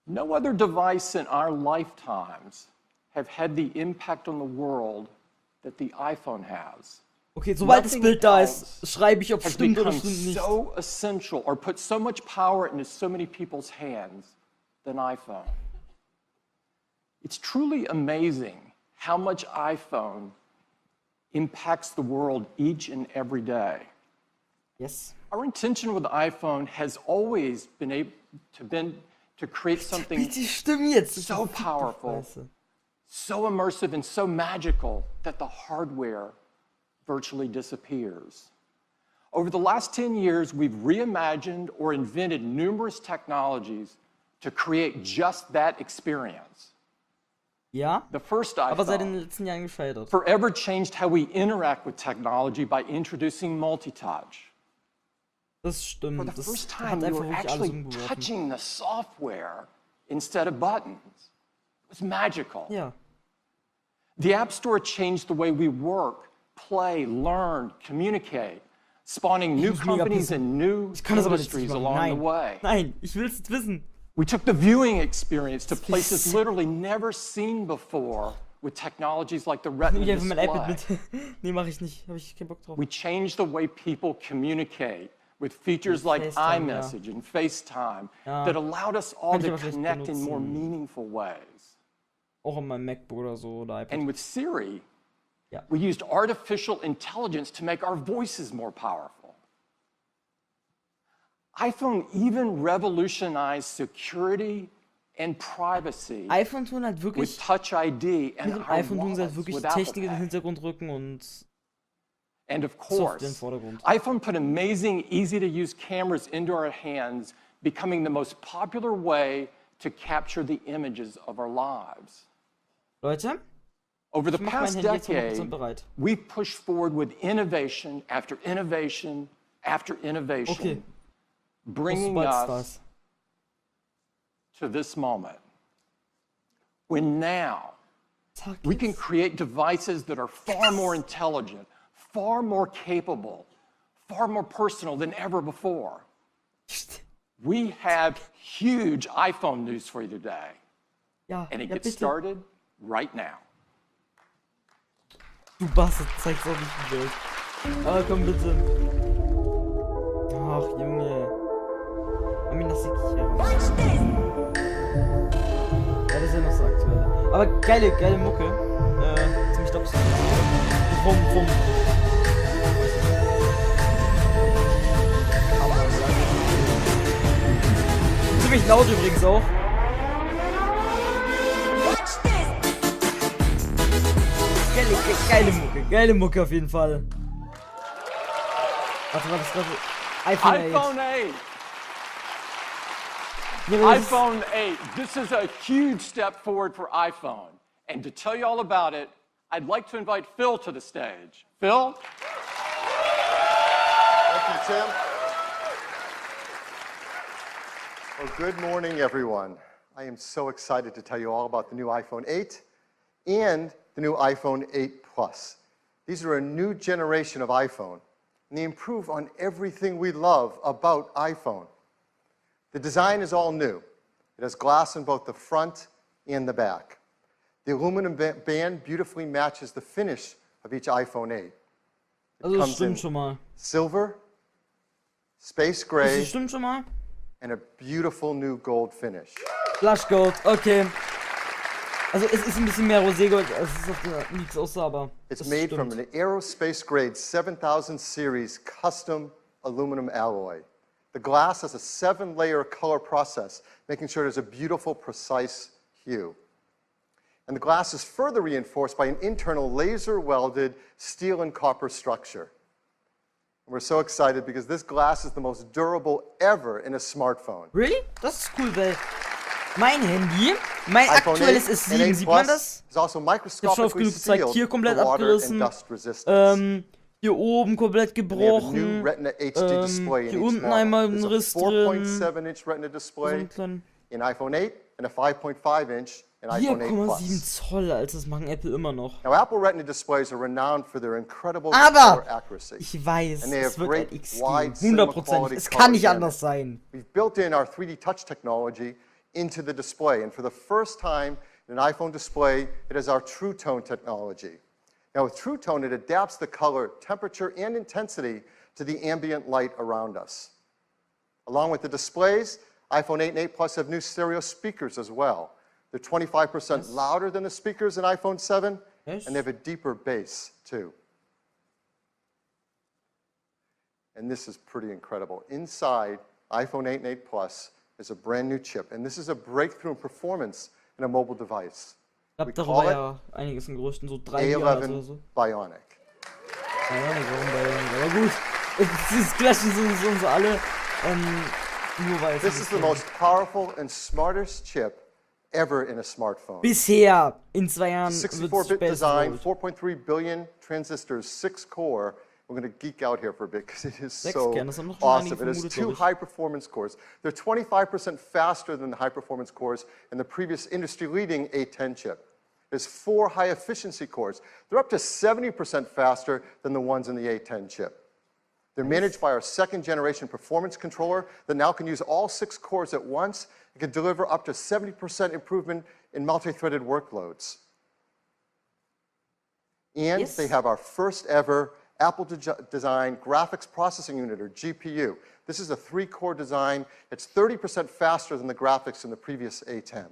No other device in our lifetimes have had the impact on the world that the iPhone has. Okay, sobald das Bild da ist, schreibe ich, ob es stimmt oder stimmt nicht. So essential or put so much power into so many people's hands than iPhone. It's truly amazing how much iPhone impacts the world each and every day. Yes. Our intention with the iPhone has always been to create something so powerful, so immersive, and so magical that the hardware virtually disappears. Over the last 10 years, we've reimagined or invented numerous technologies to create just that experience. Ja, the first aber seit den iPhone letzten Jahren gescheitert. forever changed how we interact with technology by introducing multi-touch. Das stimmt. For the Das first hat time, you einfach were wirklich alles actually umgeworfen. touching the software instead of buttons. It was magical. Ja. The App Store changed the way we work, play, learn, communicate, spawning new companies and new industries along the way. Nein, ich will es wissen. We took the viewing experience to places literally never seen before with technologies like the Retina Ich einfach mein iPad display. mit. Nee, mache ich nicht. Habe ich keinen Bock drauf. We changed the way people communicate with features like FaceTime, iMessage and FaceTime Ja. that allowed us all Kann ich to aber schlecht connect in more benutzen. meaningful ways. Auch in meinem MacBook oder so oder iPad. And with Siri, Ja. we used artificial intelligence to make our voices more powerful. iPhone even revolutionized security and privacy iPhone tun halt with wirklich. Touch ID Mit and dem our iPhone tun sie halt wallets wirklich with Apple Technik in den Pay. Hintergrund rücken und And of Software im course, Vordergrund. iPhone put amazing, easy-to-use cameras into our hands, becoming the most popular way to capture the images of our lives. Leute, Over the ich mach mein past Handy jetzt 100% decade, bereit. we've pushed forward with innovation after innovation after innovation, Okay. bringing Was us das? to this moment. When now, Zack, we can jetzt. create devices that are far more intelligent, far more capable, far more personal than ever before. We have huge iPhone news for you today. Ja, And it ja, gets bitte. started right now. Du Bastard, zeig's auch nicht im Bild. Aber komm bitte. Ach, Junge. Amina Sekiro. Ja, das ist ja noch so aktuell. Aber geile Mucke. Ziemlich top. Vom. Ziemlich laut übrigens auch. Geile Mucke auf jeden Fall. Warte, was gerade? iPhone 8. iPhone 8. This is a huge step forward for iPhone. And to tell you all about it, I'd like to invite Phil to the stage. Phil? Thank you, Tim. Well, good morning, everyone. I am so excited to tell you all about the new iPhone 8 and the new iPhone 8 Plus. These are a new generation of iPhone, and they improve on everything we love about iPhone. The design is all new. It has glass in both the front and the back. The aluminum band beautifully matches the finish of each iPhone 8. Also das stimmt schon mal. Silver, space gray, Das stimmt schon mal. and a beautiful new gold finish. Flush Gold, okay. Also es ist ein bisschen mehr Roségold, als es auf der Leaks aussah, aber It's das made stimmt. from an aerospace grade 7000 series custom aluminum alloy. The glass has a 7-layer color process, making sure there's a beautiful, precise hue. And the glass is further reinforced by an internal laser-welded steel and copper structure. And we're so excited because this glass is the most durable ever in a smartphone. Really? Das ist cool, weil mein Handy, mein iPhone aktuelles 8 ist and 7, 8 sieht man Plus das? is also Ich hab schon oft microscopically genug gezeigt, sealed hier komplett for water and abgerissen, dust resistance. hier oben komplett And they have a new gebrochen, Retina HD display in hier each unten model. einmal ein There's a Riss drin, 4.7-inch Retina so display einen kleinen... in iPhone 8 and a 5.5-inch in iPhone 8 4,7 Plus. Zoll, Alter, das machen Apple immer noch. Now, Apple Retina displays are renowned for their incredible Aber color accuracy. ich weiß, And they es have wird great ein X wide geben, 100%. cinema-quality Es color kann nicht gamut. anders sein. We've built in our 3D touch technology into the display, and for the first time in an iPhone display, it has our True Tone technology. Now, with True Tone, it adapts the color, temperature, and intensity to the ambient light around us. Along with the displays, iPhone 8 and 8 Plus have new stereo speakers as well. They're 25% louder than the speakers in iPhone 7, and they have a deeper bass, too. And this is pretty incredible. Inside iPhone 8 and 8 Plus is a brand new chip, and this is a breakthrough in performance in a mobile device. Ich We hab call darüber it ja einiges in Gerüchten, so 3 Jahre oder A11 so. Bionic. Keine Ahnung, warum Bionic, aber gut. Dieses Clashen sind uns alle, nur weil es This is the most powerful and smartest chip ever in a smartphone. bisher in 2 Jahren wird es 64-bit besser. design, 4.3 billion transistors, 6 core, We're going to geek out here for a bit because it is Sechs so Kerne, das haben doch schon awesome. einige It has vermutet, 2 glaub ich. high-performance cores. They're 25% faster than the high-performance cores in the previous industry-leading A10 chip. There's 4 high-efficiency cores. They're up to 70% faster than the ones in the A10 chip. They're managed by our second-generation performance controller that now can use all 6 cores at once and can deliver up to 70% improvement in multi-threaded workloads. And they have our first ever Apple-designed graphics processing unit, or GPU. This is a 3-core design. It's 30% faster than the graphics in the previous A10.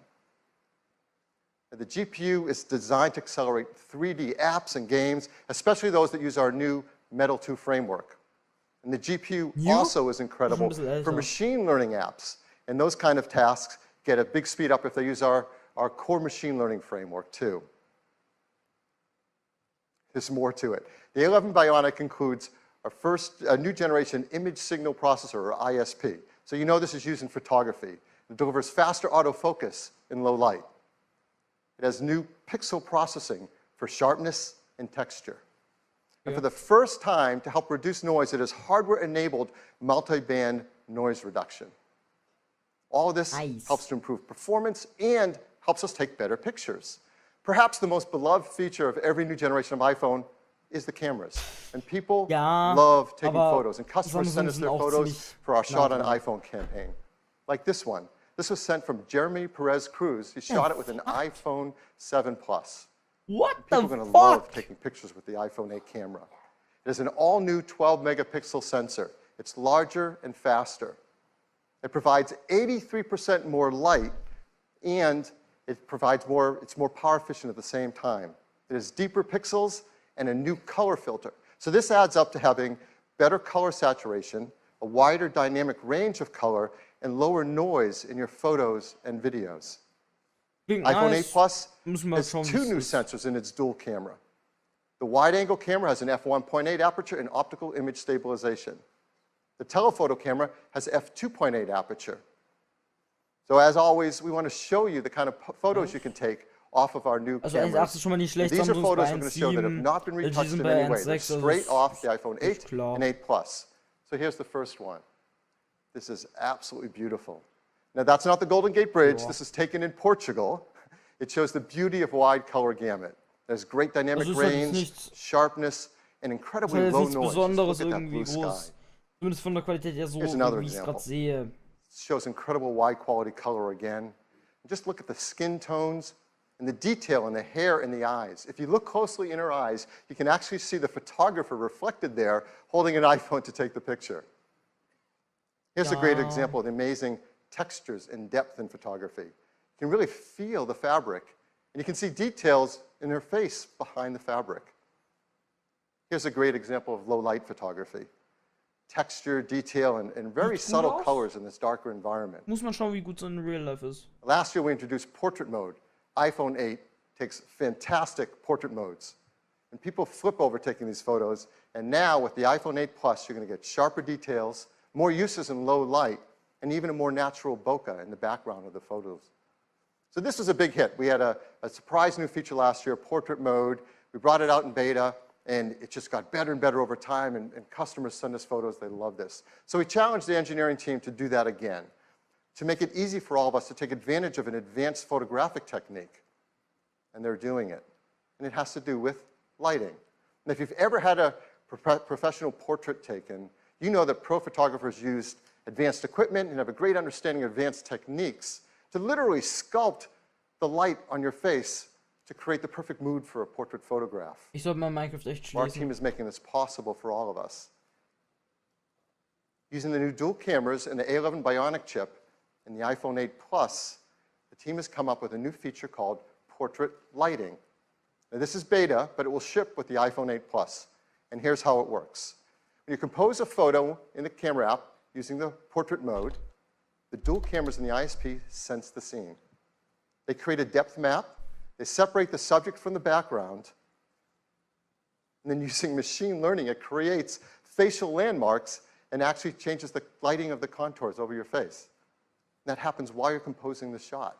And the GPU is designed to accelerate 3D apps and games, especially those that use our new Metal 2 framework. And the GPU also is incredible for machine learning apps. And those kind of tasks get a big speed up if they use our core machine learning framework, too. There's more to it. The A11 Bionic includes our first new generation image signal processor, or ISP. So you know this is used in photography. It delivers faster autofocus in low light. It has new pixel processing for sharpness and texture. And for the first time, to help reduce noise, it has hardware-enabled multi-band noise reduction. All of this helps to improve performance and helps us take better pictures. Perhaps the most beloved feature of every new generation of iPhone is the cameras. And people love taking photos. And customers send us their photos for our Shot on iPhone campaign. Like this one. This was sent from Jeremy Perez Cruz. He shot it with an iPhone 7 Plus. What the fuck? People are going to love taking pictures with the iPhone 8 camera. It is an all-new 12-megapixel sensor. It's larger and faster. It provides 83% more light, and it's more power efficient at the same time. It has deeper pixels and a new color filter. So this adds up to having better color saturation, a wider dynamic range of color, and lower noise in your photos and videos. iPhone 8 Plus has 2 new sensors in its dual camera. The wide-angle camera has an f1.8 aperture and optical image stabilization. The telephoto camera has f2.8 aperture. So as always, we want to show you the kind of photos you can take off of our new cameras. These are photos we're going to show that have not been retouched in any way. They're straight off the iPhone 8 and 8 Plus. So here's the first one. This is absolutely beautiful. Now, that's not the Golden Gate Bridge. This is taken in Portugal. It shows the beauty of wide color gamut. There's great dynamic range, sharpness, and incredibly low noise. Look at that blue sky. Here's another example. It shows incredible wide quality color again. And just look at the skin tones and the detail in the hair and the eyes. If you look closely in her eyes, you can actually see the photographer reflected there holding an iPhone to take the picture. Here's a great example of the amazing textures and depth in photography. You can really feel the fabric, and you can see details in her face behind the fabric. Here's a great example of low-light photography. Texture, detail, and very subtle colors in this darker environment. Muss man schauen, wie gut es in real life ist. Last year, we introduced portrait mode. iPhone 8 takes fantastic portrait modes. And people flip over taking these photos, and now with the iPhone 8 Plus, you're going to get sharper details, more uses in low light, and even a more natural bokeh in the background of the photos. So this was a big hit. We had a surprise new feature last year, portrait mode. We brought it out in beta, and it just got better and better over time, and customers send us photos. They love this. So we challenged the engineering team to do that again, to make it easy for all of us to take advantage of an advanced photographic technique. And they're doing it. And it has to do with lighting. And if you've ever had a professional portrait taken, you know that pro photographers used advanced equipment and have a great understanding of advanced techniques to literally sculpt the light on your face to create the perfect mood for a portrait photograph. Ich sollte mal Minecraft echt schließen. Our team is making this possible for all of us. Using the new dual cameras and the A11 Bionic chip and the iPhone 8 Plus, the team has come up with a new feature called portrait lighting. Now, this is beta, but it will ship with the iPhone 8 Plus. And here's how it works. When you compose a photo in the camera app using the portrait mode, the dual cameras in the ISP sense the scene. They create a depth map. They separate the subject from the background. And then using machine learning, it creates facial landmarks and actually changes the lighting of the contours over your face. And that happens while you're composing the shot.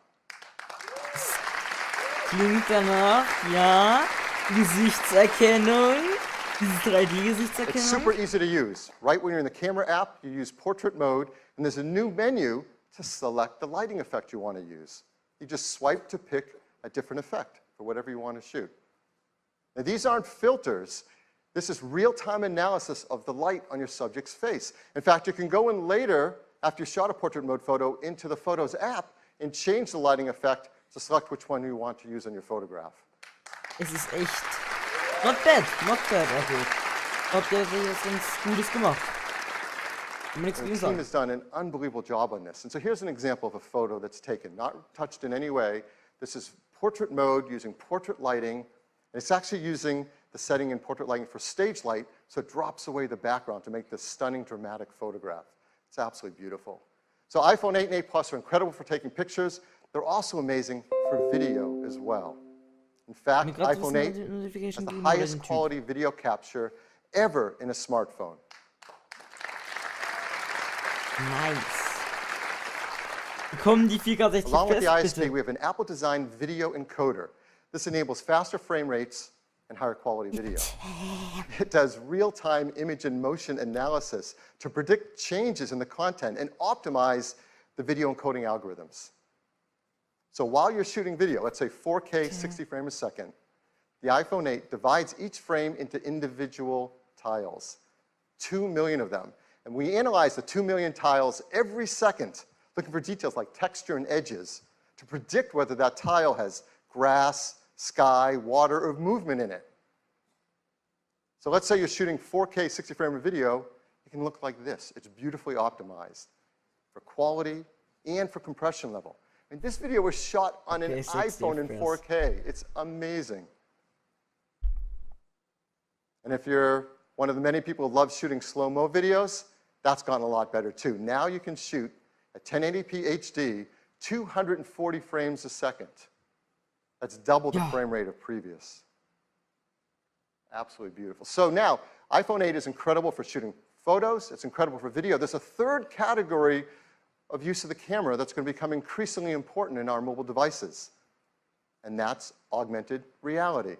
Klingt danach, ja, Gesichtserkennung. Dieses 3D-Gesichtserkennung. It's super easy to use. Right when you're in the camera app, you use portrait mode, and there's a new menu to select the lighting effect you want to use. You just swipe to pick a different effect for whatever you want to shoot. Now, these aren't filters. This is real-time analysis of the light on your subject's face. In fact, you can go in later, after you shot a portrait mode photo, into the Photos app and change the lighting effect to select which one you want to use on your photograph. Es ist echt not bad, also. Ich glaube, der hat jetzt ganz Gutes gemacht. The team has done an unbelievable job on this. And so here's an example of a photo that's taken, not touched in any way. This is portrait mode using portrait lighting. And it's actually using the setting in portrait lighting for stage light, so it drops away the background to make this stunning, dramatic photograph. It's absolutely beautiful. So iPhone 8 and 8 Plus are incredible for taking pictures. They're also amazing for video as well. In fact, iPhone 8 has the highest quality video capture ever in a smartphone. Nice. Kommen die 4K60 Along with the fest, ISP, bitte? we have an Apple-designed video encoder. This enables faster frame rates and higher quality video. It does real-time image and motion analysis to predict changes in the content and optimize the video encoding algorithms. So while you're shooting video, let's say 4K 60 frames a second, the iPhone 8 divides each frame into individual tiles, 2 million of them. And we analyze the 2 million tiles every second, looking for details like texture and edges to predict whether that tile has grass, sky, water, or movement in it. So let's say you're shooting 4K 60 frame of video, it can look like this. It's beautifully optimized for quality and for compression level. And this video was shot on an iPhone in 4K. It's amazing. And if you're one of the many people who love shooting slow-mo videos, that's gotten a lot better too. Now you can shoot at 1080p HD, 240 frames a second. That's double the frame rate of previous. Absolutely beautiful. So now, iPhone 8 is incredible for shooting photos. It's incredible for video. There's a third category of use of the camera that's going to become increasingly important in our mobile devices, and that's augmented reality.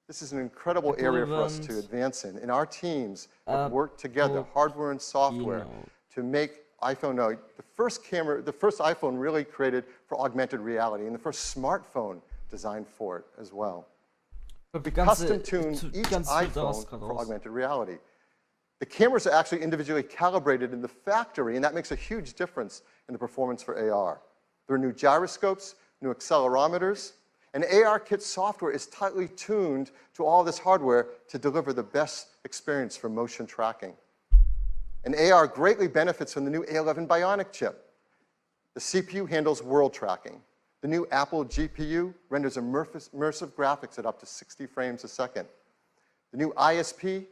This is an incredible area for us to advance in. And our teams have worked together, hardware and software, to make iPhone 8 the first iPhone really created for augmented reality, and the first smartphone designed for it as well. We custom-tuned each iPhone for augmented reality. The cameras are actually individually calibrated in the factory, and that makes a huge difference in the performance for AR. There are new gyroscopes, new accelerometers, and ARKit software is tightly tuned to all this hardware to deliver the best experience for motion tracking. And AR greatly benefits from the new A11 Bionic chip. The CPU handles world tracking. The new Apple GPU renders immersive graphics at up to 60 frames a second. The new ISP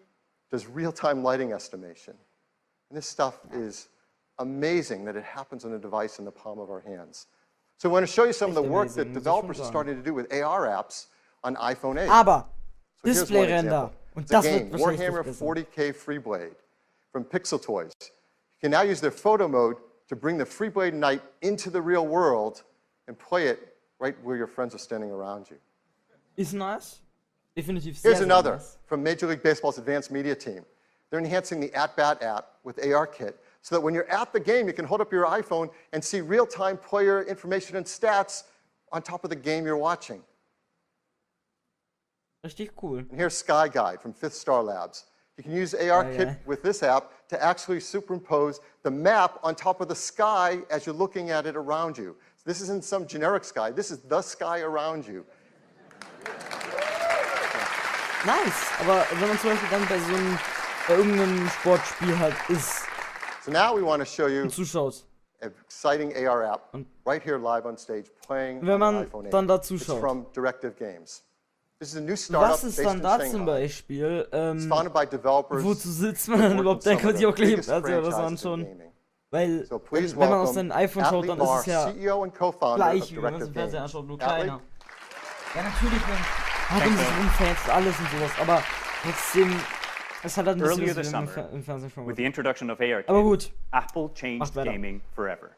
does real-time lighting estimation. And this stuff is amazing that it happens on a device in the palm of our hands. So I want to show you some of the work that developers are starting to do with AR apps on iPhone 8. Aber so Display-Render. Und das wird Warhammer 40K Freeblade from Pixel Toys. You can now use their photo mode to bring the Freeblade Knight into the real world and play it right where your friends are standing around you. Ist nice. Definitiv sehr, Here's sehr another nice. from Major League Baseball's advanced media team. They're enhancing the At-Bat app with ARKit so that when you're at the game, you can hold up your iPhone and see real-time player information and stats on top of the game you're watching. Richtig cool. And here's Sky Guide from Fifth Star Labs. You can use ARKit with this app to actually superimpose the map on top of the sky as you're looking at it around you. So this isn't some generic sky. This is the sky around you. Nice, aber wenn man zum Beispiel dann bei irgendeinem Sportspiel halt ist. So now we want to show you zuschaut. An exciting AR app right here live on stage playing Wenn man on iPhone 8. dann da It's zuschaut. from Directive Games. This is a new startup Was ist based dann in da Shanghai. zum Beispiel? It's founded by developers. Wozu sitzt man dann überhaupt da? Könnt ihr auch gleich das anschauen. Weil, So please wenn man auf welcome sein iPhone schaut, dann ist es ja CEO and co-founder gleich, of wie wenn man es Directive im Fernsehen Games. anschaut, nur Atlee? kleiner. Ja, natürlich, man hat um sich rum Fans und alles und sowas, aber trotzdem, es hat halt ein bisschen Earlier was, this wie wenn summer, man im Fernsehen schaut. with the introduction of ARKit, Aber gut. Apple changed weiter. gaming forever.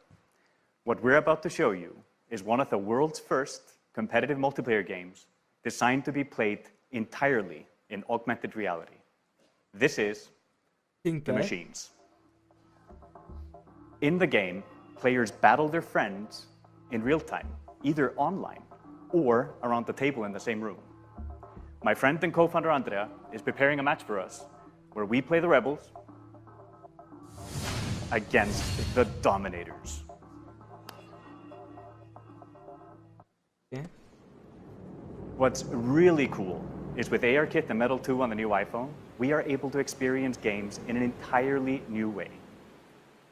What we're about to show you is one of the world's first competitive multiplayer games designed to be played entirely in augmented reality. This is the machines. In the game, players battle their friends in real time, either online or around the table in the same room. My friend and co-founder Andrea is preparing a match for us where we play the rebels against the dominators. Okay. What's really cool is with ARKit and Metal 2 on the new iPhone, we are able to experience games in an entirely new way.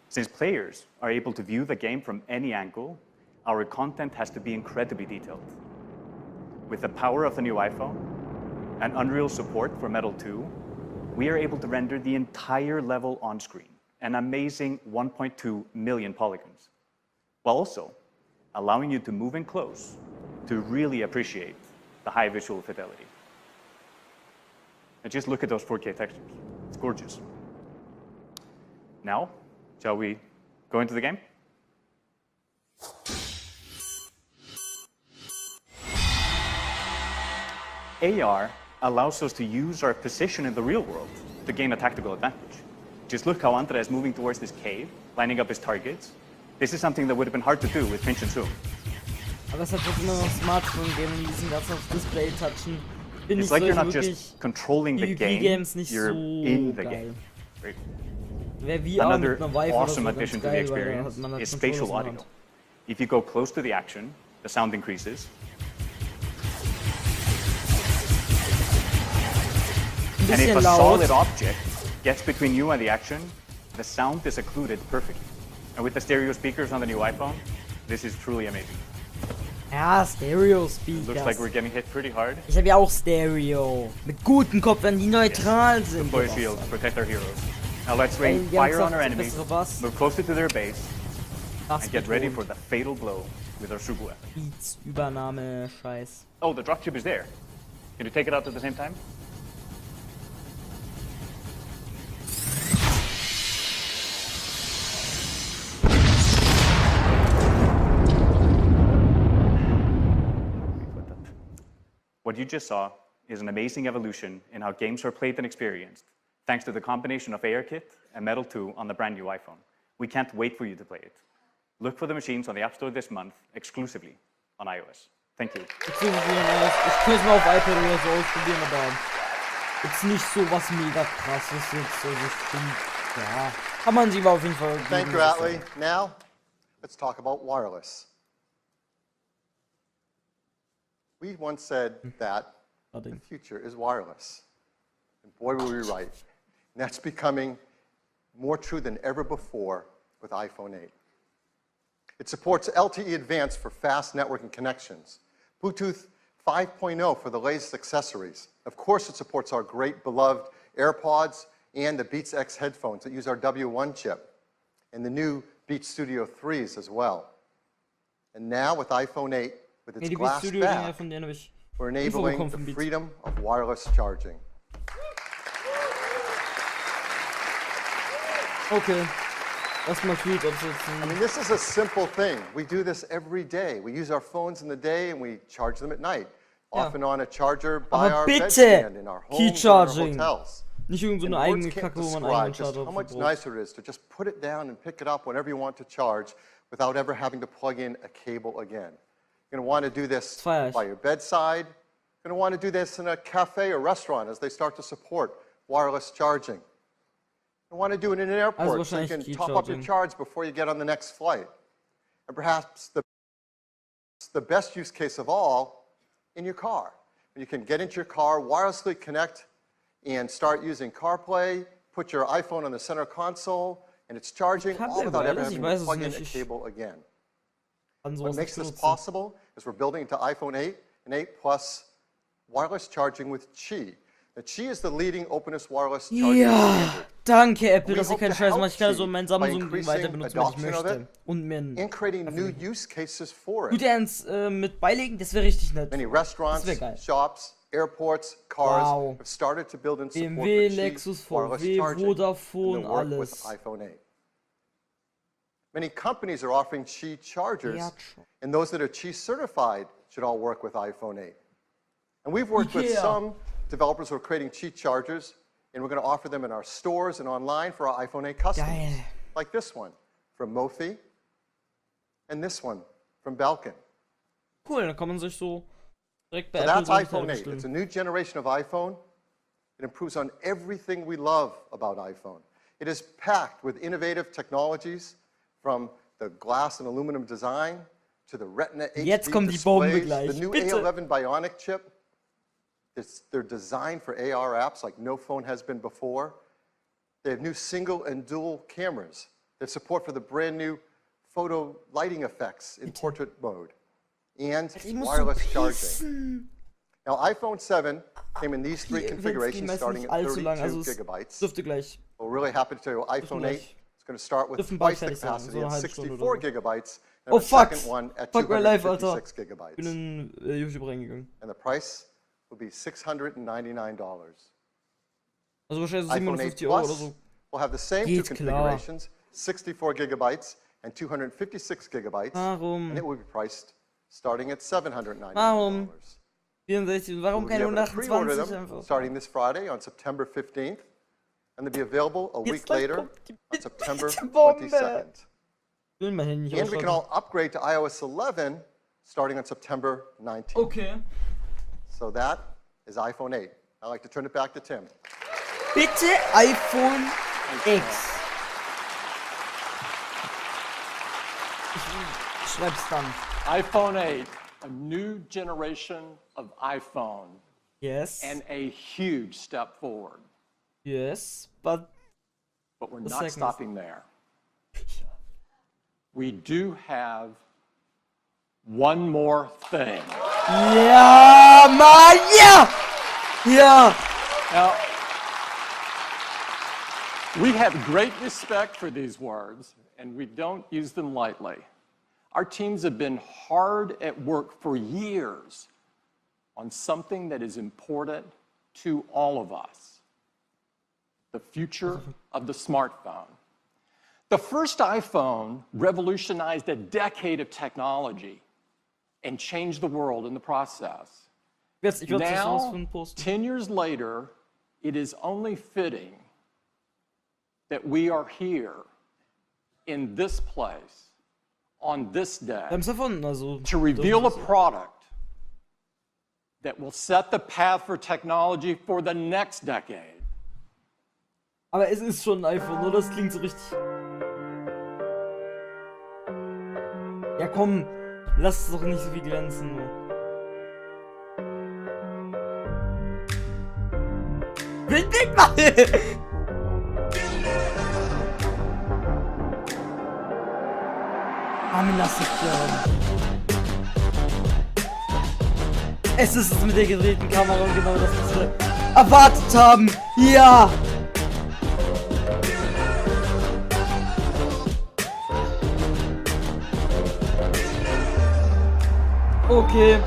Since players are able to view the game from any angle, our content has to be incredibly detailed. With the power of the new iPhone and Unreal support for Metal 2, we are able to render the entire level on screen, an amazing 1.2 million polygons, while also allowing you to move in close to really appreciate the high visual fidelity. And just look at those 4K textures. It's gorgeous. Now, shall we go into the game? AR allows us to use our position in the real world to gain a tactical advantage. Just look how Andrea is moving towards this cave, lining up his targets. This is something that would have been hard to do with pinch and zoom. Aber es hat trotzdem immer noch Smartphone-Game und diesen ganzen aufs Display touchen. Bin It's ich like you're solche not wirklich just controlling the game, Games nicht you're so in the geil. game. Right. Wer VR Another mit einer Wi-Fi oder awesome so addition ganz to the geil, weil da experience hat man halt is Controllers spatial in der audio. Hand. If you go close to the action, the sound increases. And if a solid object gets between you and the action, the sound is occluded perfectly. And with the stereo speakers on the new iPhone, this is truly amazing. Ja, Stereo-Speakers. Looks like we're getting hit pretty hard. Ich habe ja auch Stereo. Mit guten Kopfhörern, die neutral sind. Deploy shields, protect our heroes. Now let's rain fire on our enemies, move closer to their base, and get ready for the fatal blow with our super weapon. Beats, Übernahme, Scheiß. Oh, the dropship is there. Can you take it out at the same time? What you just saw is an amazing evolution in how games are played and experienced, thanks to the combination of ARKit and Metal 2 on the brand new iPhone. We can't wait for you to play it. Look for the machines on the App Store this month, exclusively on iOS. Thank you. Ich könnte es mal auf iPad oder so ausprobieren, aber jetzt nicht so was mega krasses jetzt. Also ich finde, ja, kann man sich auf jeden Fall. Thank you, Atlee. Now, let's talk about wireless. We once said that the future is wireless. And boy, were we right. And that's becoming more true than ever before with iPhone 8. It supports LTE Advanced for fast networking connections, Bluetooth 5.0 for the latest accessories. Of course, it supports our great beloved AirPods and the Beats X headphones that use our W1 chip, and the new Beats Studio 3s as well. And now with iPhone 8, with its glass back, we're enabling the freedom of wireless charging. Okay. Erstmal Tweet absetzen. I mean, this is a simple thing. We do this every day. We use our phones in the day and we charge them at night. Often on a charger by our bedstand in our homes or our hotels. Nicht irgend so eine eigene Kacke, wo man eigenen Charger how much nicer it is to just put it down and pick it up whenever you want to charge without ever having to plug in a cable again. You're going to want to do this by your bedside. You're going to want to do this in a cafe or restaurant as they start to support wireless charging. You want to do it in an airport so you can top up your charge before you get on the next flight. And perhaps the best use case of all, in your car. You can get into your car, wirelessly connect, and start using CarPlay, put your iPhone on the center console, and it's charging all without ever having to plug in a cable again. What makes this possible is we're building into iPhone 8 and 8 Plus wireless charging with Qi. Now, Qi is the leading openness wireless charging standard. Danke Apple, dass ihr keinen Scheiß macht. Ich kann so mein Samsung weiter benutzen, wenn ich möchte. Und mir ein Gut ernst mit beilegen, das wäre richtig nett. Many restaurants, shops, airports, cars have started to build in support BMW, for Lexus, Qi wireless VW, charging Vodafone, and work alles. with iPhone 8. Many companies are offering Qi chargers, and those that are Qi certified should all work with iPhone 8. And we've worked with some developers who are creating cheap chargers, and we're going to offer them in our stores and online for our iPhone 8 customers. Geil. Like this one from Mophie and this one from Belkin. Cool, dann kann man sich so direkt bei So Apple that's so iPhone 8. bestellen. It's a new generation of iPhone. It improves on everything we love about iPhone. It is packed with innovative technologies from the glass and aluminum design to the Retina Jetzt HD kommt die Bombe displays, gleich. the new Bitte. A11 Bionic chip. They're designed for AR apps like no phone has been before. They have new single and dual cameras. They have support for the brand new photo lighting effects in portrait mode and wireless charging. Now, iPhone 7 came in these three configurations starting at 32 gigabytes. Dürfte gleich. We're really happy to tell you iPhone 8 is going to start with Dürfen twice bald the fertig sein, capacity so eine at halbe Stunde 64 oder so. gigabytes and Oh a fuck! second one at Fuck my life, Alter. 256 gigabytes. Bin in YouTube reingegangen. And the price will be $699. Also wahrscheinlich so iPhone 8 57 € oder Plus so. will have the same two Geht klar. configurations, 64 gigabytes and 256 gigabytes. Warum? And it will be priced starting at $799. Warum? 64, warum We'll be keine able to pre-order 128 them einfach? starting this Friday on September 15th, and they'll be available a week later on September 22nd. Will mein Handy nicht And we can ausschalten. all upgrade to iOS 11 starting on September 19th. Okay. So that is iPhone 8. I'd like to turn it back to Tim. Bitte iPhone X. Ich schreib's dann. iPhone 8, a new generation of iPhone. Yes. And a huge step forward. Yes, but we're the not second- stopping there. We do have one more thing. Ja, Mann, ja! Ja! Now, we have great respect for these words, and we don't use them lightly. Our teams have been hard at work for years on something that is important to all of us, the future of the smartphone. The first iPhone revolutionized a decade of technology and changed the world in the process. Now, 10 years later, it is only fitting that we are here in this place on this day to reveal a product that will set the path for technology for the next decade. Aber es ist schon ein iPhone, oder? Das klingt so richtig. Ja komm, lass es doch nicht so viel glänzen. Nur. Will nicht machen! Mann, lass es glauben. Es ist es mit der gedrehten Kamera und genau das, was wir erwartet haben. Ja! Okay.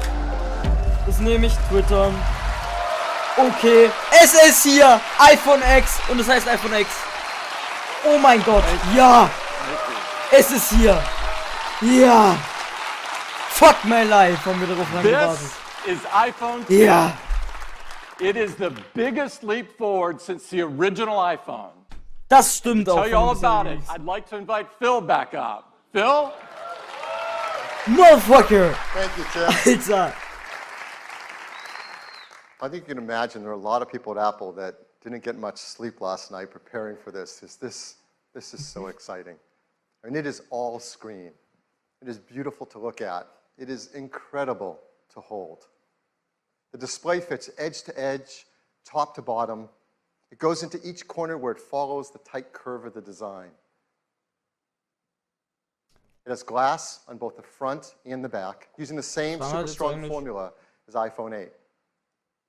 Das nehme ich Twitter. Okay. Es ist hier. iPhone X. Und es heißt iPhone X. Oh mein Gott. Ja. Es ist hier. Ja. Fuck my life. Haben wir darauf lang gewartet. This is iPhone 10. Ja. It is the biggest leap forward since the original iPhone. Das stimmt auch. To tell you all about it, I'd like to invite Phil back up. Phil? Motherfucker. Thank you, Tim. Alter. I think you can imagine there are a lot of people at Apple that didn't get much sleep last night preparing for this. This is so exciting. I mean, it is all screen. It is beautiful to look at. It is incredible to hold. The display fits edge to edge, top to bottom. It goes into each corner where it follows the tight curve of the design. It has glass on both the front and the back, using the same super strong formula as iPhone 8.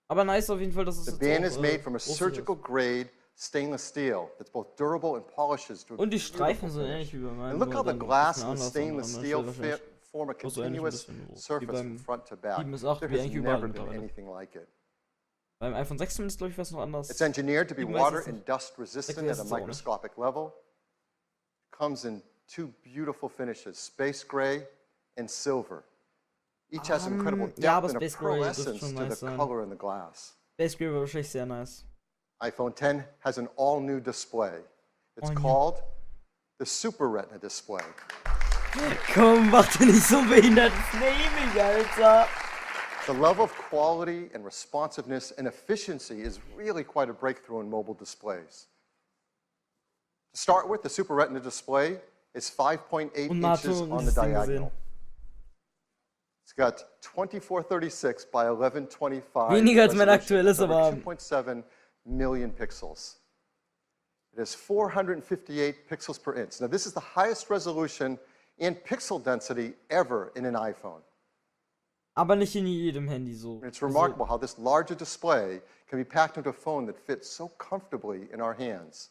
Aber nice auf jeden Fall, dass es The jetzt band auch, is made from a surgical grade stainless steel that's both durable and polishes to a Und die beautiful Streifen sind finish. ähnlich wie bei meinem. And look how the nur dann glass ein and the bisschen stainless anders, steel wahrscheinlich. form a Auch so ähnlich ein continuous bisschen wie surface from beim front to back. 7 bis 8, There wie has eigentlich überall never been mittlerweile. anything like it. Beim iPhone 6 zumindest, glaube ich, war es noch anders. It's engineered to be 7 weiß water ich nicht. and dust resistant weiß at a es auch nicht. microscopic level. Comes in two beautiful finishes, space gray and silver. Each has incredible ja, aber depth and a Space pearl Gray dürfte essence schon to the nice sein. color in the glass. Space war wahrscheinlich sehr nice. iPhone 10 has an all-new display. It's called the Super Retina display. Komm, mach dir nicht so behindertes Naming, Alter. The level of quality and responsiveness and efficiency is really quite a breakthrough in mobile displays. To start with, the Super Retina display is 5.8 inches on the diagonal. It's got 2436 by 1125 Weniger als mein resolution, aktuelles, over aber 2.7 million pixels. It has 458 pixels per inch. Now, this is the highest resolution and pixel density ever in an iPhone. Aber nicht in jedem Handy so. It's remarkable how this larger display can be packed into a phone that fits so comfortably in our hands.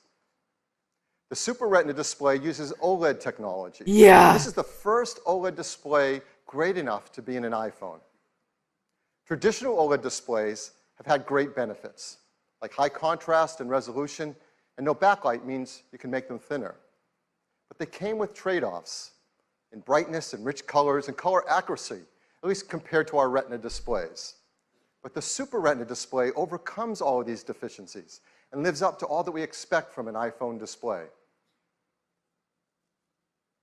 The Super Retina display uses OLED technology. Yeah. This is the first OLED display great enough to be in an iPhone. Traditional OLED displays have had great benefits, like high contrast and resolution, and no backlight means you can make them thinner. But they came with trade-offs in brightness and rich colors and color accuracy, at least compared to our Retina displays. But the Super Retina display overcomes all of these deficiencies and lives up to all that we expect from an iPhone display.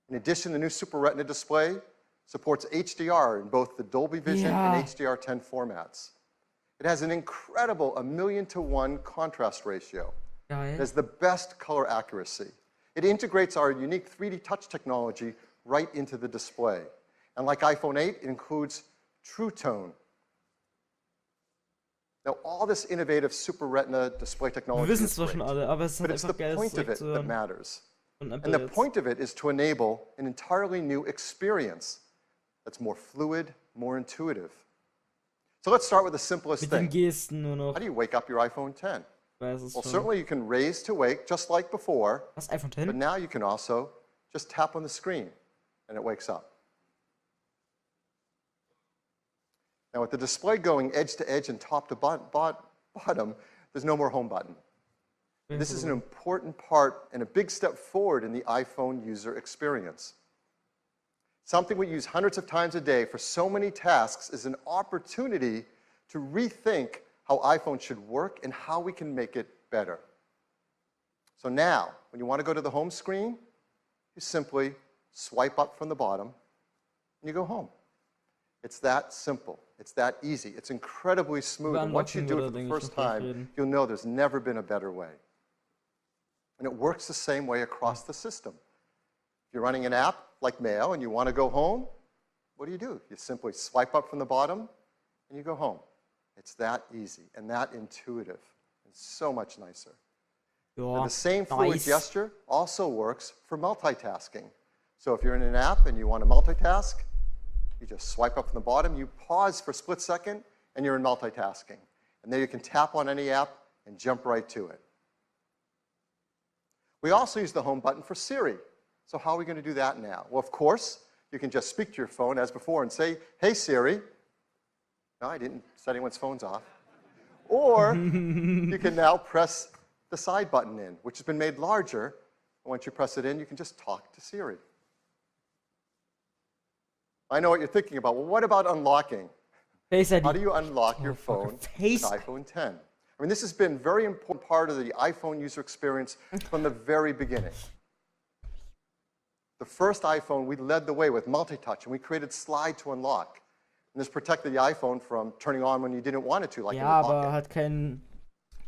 In addition, the new Super Retina display supports HDR in both the Dolby Vision and HDR10 formats. It has an incredible 1,000,000 to 1 contrast ratio. It has the best color accuracy. It integrates our unique 3D touch technology right into the display. And like iPhone 8, it includes True Tone. Now, all this innovative Super Retina display technology is great, but it's the point of it that matters. And the point of it is to enable an entirely new experience that's more fluid, more intuitive. So let's start with the simplest thing. How do you wake up your iPhone 10? Well, certainly you can raise to wake, just like before. But now you can also just tap on the screen, and it wakes up. Now, with the display going edge to edge and top to bottom, there's no more home button. This is an important part and a big step forward in the iPhone user experience. Something we use hundreds of times a day for so many tasks is an opportunity to rethink how iPhone should work and how we can make it better. So now, when you want to go to the home screen, you simply swipe up from the bottom and you go home. It's that simple. It's that easy. It's incredibly smooth. And once you do it for the first time, you'll know there's never been a better way. And it works the same way across the system. If you're running an app like Mail and you want to go home, what do? You simply swipe up from the bottom and you go home. It's that easy and that intuitive and so much nicer. And the same fluid gesture also works for multitasking. So if you're in an app and you want to multitask, you just swipe up from the bottom, you pause for a split second, and you're in multitasking. And then you can tap on any app and jump right to it. We also use the home button for Siri. So how are we going to do that now? Well, of course, you can just speak to your phone as before and say, "Hey, Siri." No, I didn't set anyone's phones off. Or you can now press the side button in, which has been made larger. And once you press it in, you can just talk to Siri. I know what you're thinking about. Well, what about unlocking? Face ID. How do you unlock your phone with iPhone 10? I mean, this has been a very important part of the iPhone user experience from the very beginning. The first iPhone, we led the way with multi-touch, and we created slide to unlock. And this protected the iPhone from turning on when you didn't want it to, like in your pocket. Aber hat keine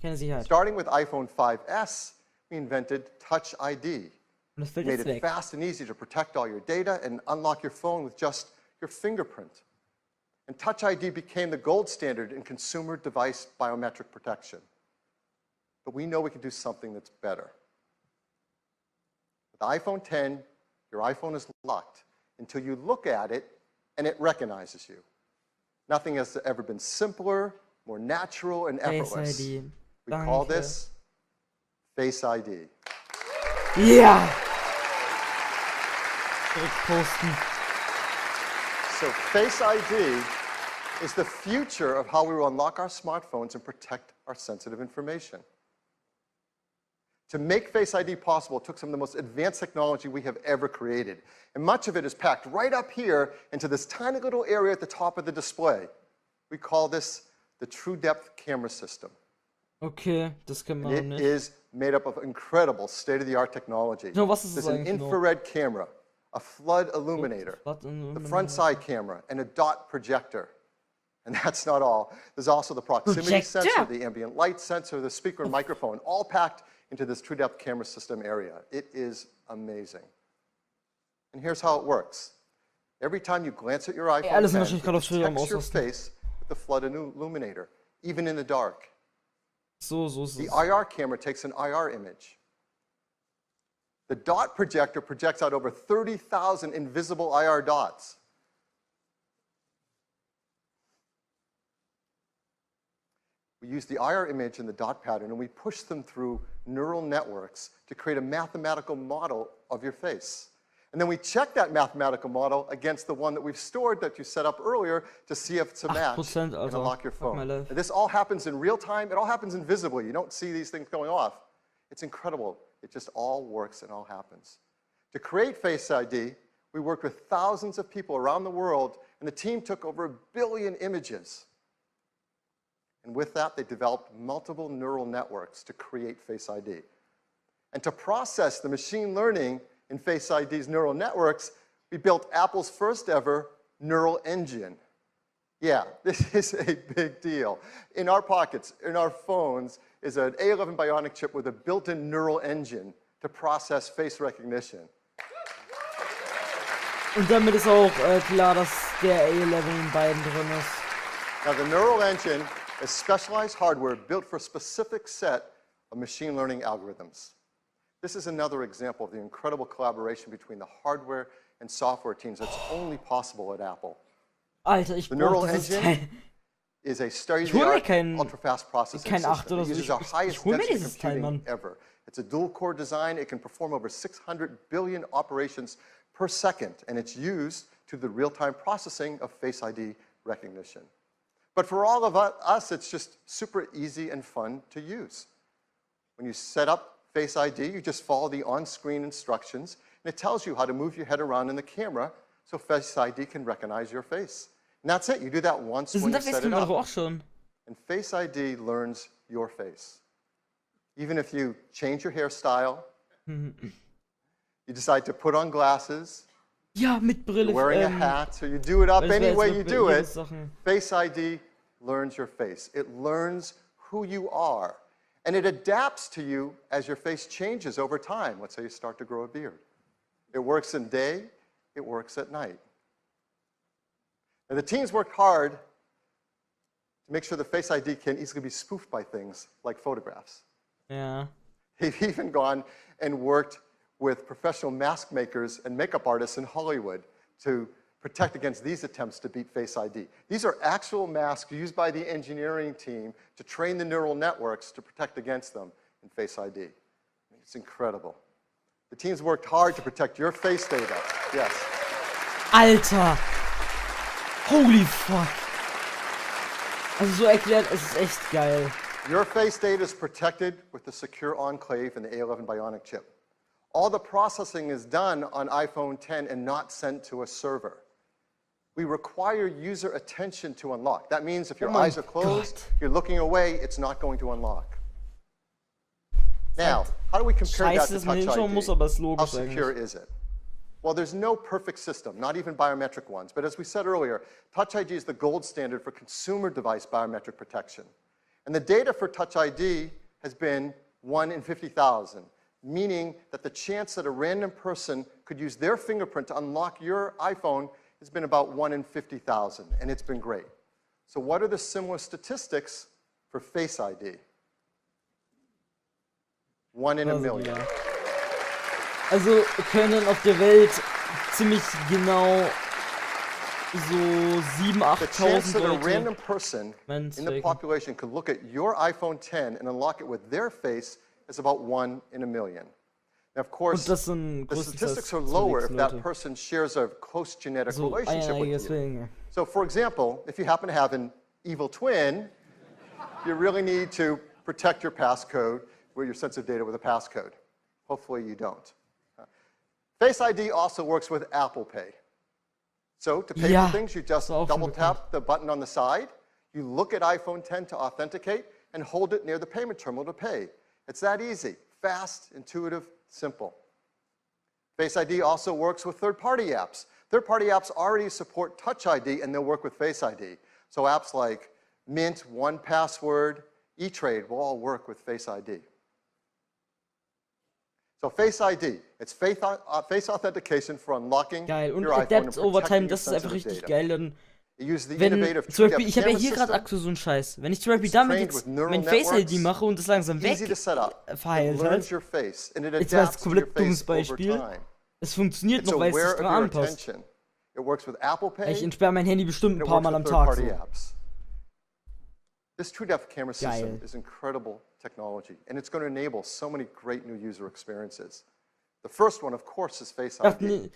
Sicherheit. Starting with iPhone 5S, we invented Touch ID. We made it fast and easy to protect all your data and unlock your phone with just your fingerprint. And Touch ID became the gold standard in consumer device biometric protection. But we know we can do something that's better. With iPhone 10, your iPhone is locked until you look at it and it recognizes you. Nothing has ever been simpler, more natural, and effortless. Face ID. We call this Face ID. Yeah! Posten. So Face ID is the future of how we will unlock our smartphones and protect our sensitive information. To make Face ID possible, it took some of the most advanced technology we have ever created. And much of it is packed right up here into this tiny little area at the top of the display. We call this the True Depth camera system. Okay, das kennt man It nicht. is made up of incredible state-of-the-art technology. No, was ist There's das an eigentlich noch? infrared camera, a flood illuminator, the front side camera, and a dot projector. And that's not all. There's also the proximity sensor, the ambient light sensor, the speaker and microphone, all packed into this True Depth camera system area. It is amazing. And here's how it works. Every time you glance at your iPhone, alles it natürlich gerade auf Schwere am detects your Ausrasten. face with the flood illuminator, even in the dark. So ist The es. IR camera takes an IR image. The dot projector projects out over 30,000 invisible IR dots. We use the IR image and the dot pattern, and we push them through neural networks to create a mathematical model of your face. And then we check that mathematical model against the one that we've stored that you set up earlier to see if it's a match 8%, and Alter. unlock your Fuck my phone. life. And this all happens in real time. It all happens invisibly. You don't see these things going off. It's incredible. It just all works and all happens. To create Face ID, we worked with thousands of people around the world, and the team took over 1 billion images. And with that, they developed multiple neural networks to create Face ID. And to process the machine learning in Face ID's neural networks, we built Apple's first ever neural engine. Yeah, this is a big deal. In our pockets, in our phones, is an A11 Bionic chip with a built-in neural engine to process face recognition. Und damit ist auch klar, dass der A11 in beiden drin ist. Now, the neural engine is specialized hardware built for a specific set of machine learning algorithms. This is another example of the incredible collaboration between the hardware and software teams that's only possible at Apple. Alter, ich The neural brauche dieses engine Teil. is a Ich hol mir state-of-the-art, kein ultra-fast processing kein 8 system. oder It so. uses our Ich highest hol mir density dieses Teil, computing Mann. ever. It's a dual-core design. It can perform over 600 billion operations per second, and it's used to the real-time processing of Face ID recognition. But for all of us, it's just super easy and fun to use. When you set up Face ID, you just follow the on-screen instructions, and it tells you how to move your head around in the camera so Face ID can recognize your face. And that's it. You do that once Das when you sind set it doch up. auch schon. And Face ID learns your face. Even if you change your hairstyle, you decide to put on glasses, Ja, mit Brille. you're wearing a hat, so you do it up weil es any war way jetzt you mit do ihre it, Sachen. Face ID learns your face. It learns who you are. And it adapts to you as your face changes over time. Let's say you start to grow a beard. It works in day, it works at night. And the teams worked hard to make sure the Face ID can easily be spoofed by things like photographs. Ja. They've even gone and worked with professional mask makers and makeup artists in Hollywood to protect against these attempts to beat Face ID. These are actual masks used by the engineering team to train the neural networks to protect against them in Face ID. It's incredible. The teams worked hard to protect your face data. Yes. Alter! Holy fuck! Also so erklärt, es ist echt geil. Your face data is protected with the secure enclave in the A11 Bionic chip. All the processing is done on iPhone 10 and not sent to a server. We require user attention to unlock. That means if your eyes are closed, you're looking away, it's not going to unlock. Now, how do we compare that to Touch ID? Muss, aber ist How logisch secure eigentlich. is it? Well, there's no perfect system, not even biometric ones. But as we said earlier, Touch ID is the gold standard for consumer device biometric protection. And the data for Touch ID has been 1 in 50,000, meaning that the chance that a random person could use their fingerprint to unlock your iPhone has been about 1 in 50,000, and it's been great. So what are the similar statistics for Face ID? 1 in a million. Also können auf der Welt ziemlich genau so 7.000, The chance 8.000 that a Leute. random person in the population could look at your iPhone 10 and unlock it with their face is about 1 in a million. Now, of course, Und das sind the größtenteils statistics are lower if that Leute. person shares a close genetic So relationship with einjährige you. Zwillinge. So, for example, if you happen to have an evil twin, you really need to protect your passcode, or your sensitive data with a passcode. Hopefully you don't. Face ID also works with Apple Pay. So to pay Ja, for things, you just ist auch schon double tap the button on the side, You look at iPhone 10 to authenticate and hold it near the payment terminal to pay. It's that easy, fast, intuitive, simple. Face ID also works with third-party apps. Third-party apps already support Touch ID, and they'll work with Face ID. So apps like Mint, 1Password, eTrade will all work with Face ID. So Face ID, it's face authentication for unlocking Geil. Und your iPhone and Adapt Over Time, protecting your das ist einfach sensitive richtig data. geil. Dann, Use the wenn, innovative zum Beispiel, two-step ich habe ja camera hier gerade system. aktuell so einen Scheiß. Wenn ich zum Beispiel damit trained jetzt with neural mein Face networks, ID mache und das langsam weg easy to set up. verheilt It learns hat, your face, and it jetzt war es adapts to your komplett dummes face over Beispiel. time. Es funktioniert It's noch, weil es sich aware of dran your anpasst. attention. It works with Apple Pay. Ich entsperre mein Handy bestimmt ein and it paar works Mal am with Tag. third-party So. apps. This two-step camera system Geil. is incredible technology, and it's going to enable so many great new user experiences. The first one, of course, is Face ID.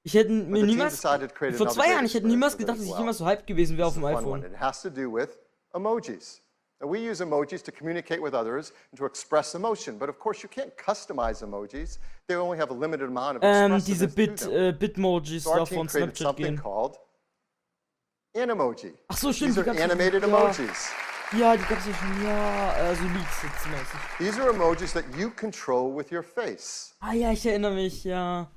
Ich hätte mir But the team niemals, decided to create vor another 2 Jahren, great ich hätte niemals experience with it gedacht, as dass ich well. jemals so hyped gewesen wäre auf This dem is a fun iPhone. one. It has to do with emojis. Now, we use emojis to communicate with others and to express emotion, but of course you can't customize emojis. They only have a limited amount of Diese expressiveness to them. Bitmojis So our da team von created Snapchat something gehen. called Animoji. Ach so, stimmt. These are animated emojis. Ja, die gab's ja schon, ja, so Leaks jetzt mäßig. These are emojis that you control with your face. Ah ja, ich erinnere mich, ja.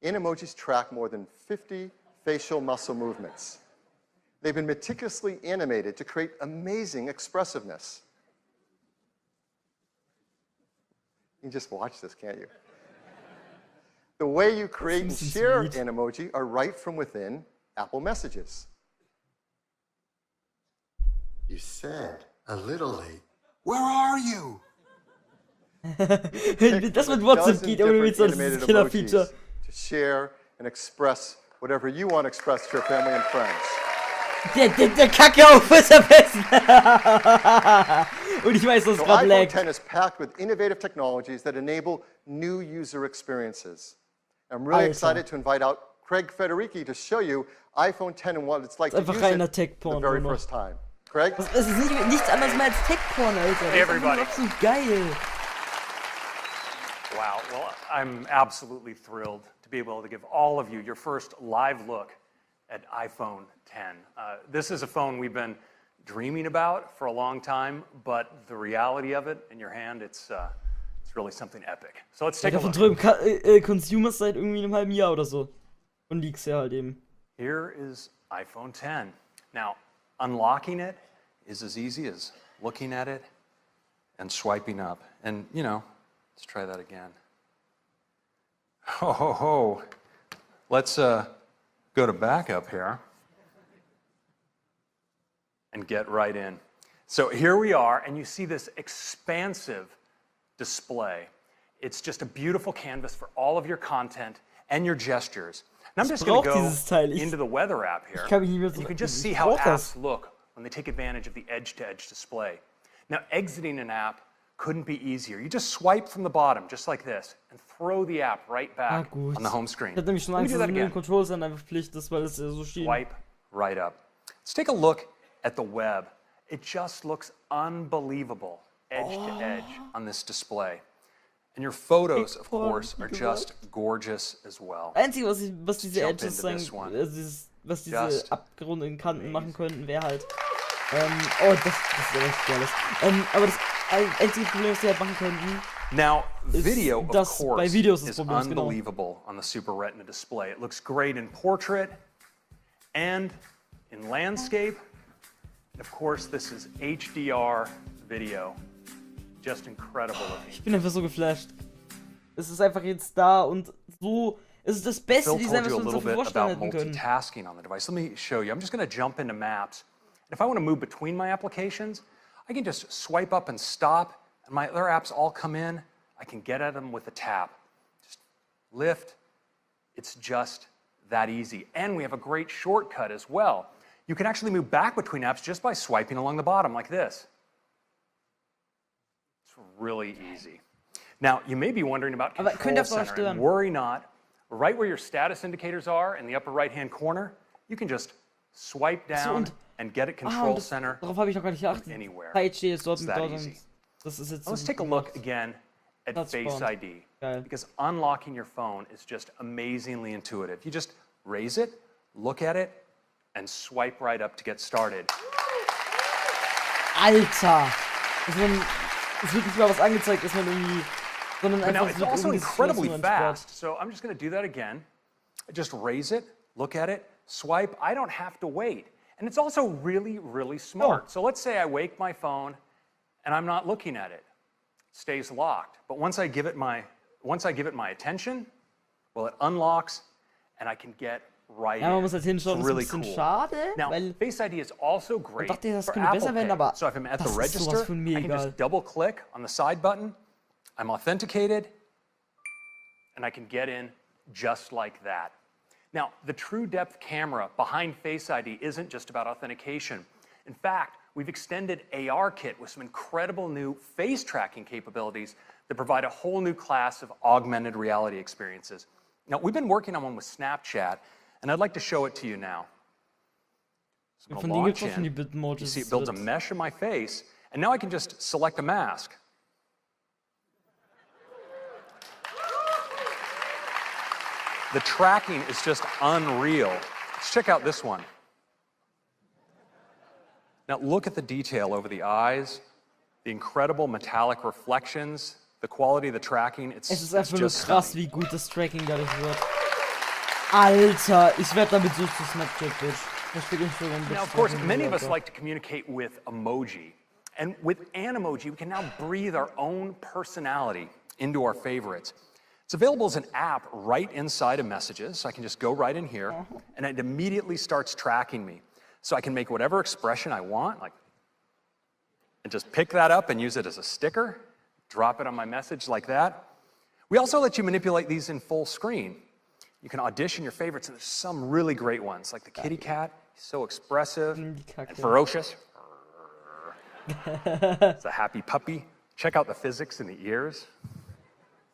Animojis track more than 50 facial muscle movements. They've been meticulously animated to create amazing expressiveness. You can just watch this, can't you? The way you create and share an emoji are right from within Apple Messages. You said a little late. Where are you? Das mit WhatsApp geht, ohne Witz, das ist ein Killer-Feature. To share and express whatever you want to express to your family and friends. Der Kacke ist am besten. Und ich weiß, das So gerade iPhone lag. 10 is packed with innovative technologies that enable new user experiences. I'm really Alter. excited to invite out Craig Federici to show you iPhone 10 and what it's like Das to ist use einfach reiner it the Tech-Porn. very nur noch. first time. Craig? Es ist nichts anderes mehr als Tech-Porn, Alter. Das Hey, ist einfach everybody. nur absolut geil. Wow, well, I'm absolutely thrilled to be able to give all of you your first live look at iPhone 10. This is a phone we've been dreaming about for a long time, but the reality of it in your hand, it's really something epic. So let's Ich take a davon look. drüben Consumers seit irgendwie einem halben Jahr oder so. Und Leaks ja halt eben. Here is iPhone 10. Now, unlocking it is as easy as looking at it and swiping up. And, you know, let's try that again. Ho, ho, ho. Let's go to backup here and get right in. So here we are, and you see this expansive display. It's just a beautiful canvas for all of your content and your gestures. And I'm just going to go into the weather app here. And you can just see how apps look when they take advantage of the edge-to-edge display. Now, exiting an app couldn't be easier. You just swipe from the bottom, just like this, and throw the app right back on the home screen. Ich hatte nämlich schon Let me Angst, do dass that nur again. den Controls dann einfach Pflicht ist, weil es ja so steht. Swipe right up. Let's take a look at the web. It just looks unbelievable, edge to edge on this display. And your photos, of course, are just gorgeous as well. Einzige, was diese Jump Edges into this sagen, one. was diese Just abgerundeten Kanten machen könnten, wäre halt. Oh, das ist ja echt geiles. Aber das einzige Problem, was sie halt machen könnten. Now, video, of das bei course, Videos des is Problems, genau. unbelievable on the Super Retina display. It looks great in portrait and in landscape. And of course, this is HDR video. Just incredible. Ich bin einfach so geflasht. Es ist einfach jetzt da und so. Es ist das beste Phil Design, told was you wir a uns little dafür bit vorstellen about hätten können. multitasking on the device. Let me show you. I'm just going to jump into Maps. And if I want to move between my applications, I can just swipe up and stop, and my other apps all come in. I can get at them with a tap. Just lift. It's just that easy. And we have a great shortcut as well. You can actually move back between apps just by swiping along the bottom like this. It's really easy. Now, you may be wondering about Control Center, and worry not. Right where your status indicators are in the upper right-hand corner, you can just swipe down and get at Control Center Darauf habe ich noch gar nicht geachtet. anywhere. HD ist dort It's und that dort easy. und das ist jetzt Let's so take a gut look gemacht. again at That's Face fun. ID, Geil. because unlocking your phone is just amazingly intuitive. You just raise it, look at it, and swipe right up to get started. Alter! Es wird nicht mal was angezeigt, dass man irgendwie... Sondern But now einfach it's so also irgendwie incredibly Sport. fast, so I'm just going to do that again. Just raise it, look at it, swipe. I don't have to wait. And it's also really, really smart. So let's say I wake my phone and I'm not looking at it. It stays locked. But once I give it my attention, well, it unlocks and I can get right Ja, man in. muss halt hinschauen, It's das ist ein really bisschen cool. schade, Now, weil Face ID is also ich great dachte, das for könnte Apple besser werden, Pay. aber So if I'm at the das ist sowas register, von mir I can egal. just double click on the side button. I'm authenticated, and I can get in just like that. Now, the true depth camera behind Face ID isn't just about authentication. In fact, we've extended ARKit with some incredible new face tracking capabilities that provide a whole new class of augmented reality experiences. Now, we've been working on one with Snapchat, and I'd like to show it to you now. So I'm Von gonna denen launch gibt's auch schon die in. Bitmojis. You see, it builds a mesh in my face, and now I can just select a mask. The tracking is just unreal. Let's check out this one. Now look at the detail over the eyes, the incredible metallic reflections, the quality of the tracking. Es ist einfach nur just krass, wie gut das Tracking dadurch wird. Alter, ich werde damit so zu Snapchat, bitch. Now, of course, many of us like to communicate with emoji. And with Animoji, we can now breathe our own personality into our favorites. It's available as an app right inside of Messages, so I can just go right in here, and it immediately starts tracking me. So I can make whatever expression I want, and just pick that up and use it as a sticker, drop it on my message like that. We also let you manipulate these in full screen. You can audition your favorites, and there's some really great ones, like the kitty cat, so expressive and ferocious. It's a happy puppy. Check out the physics in the ears.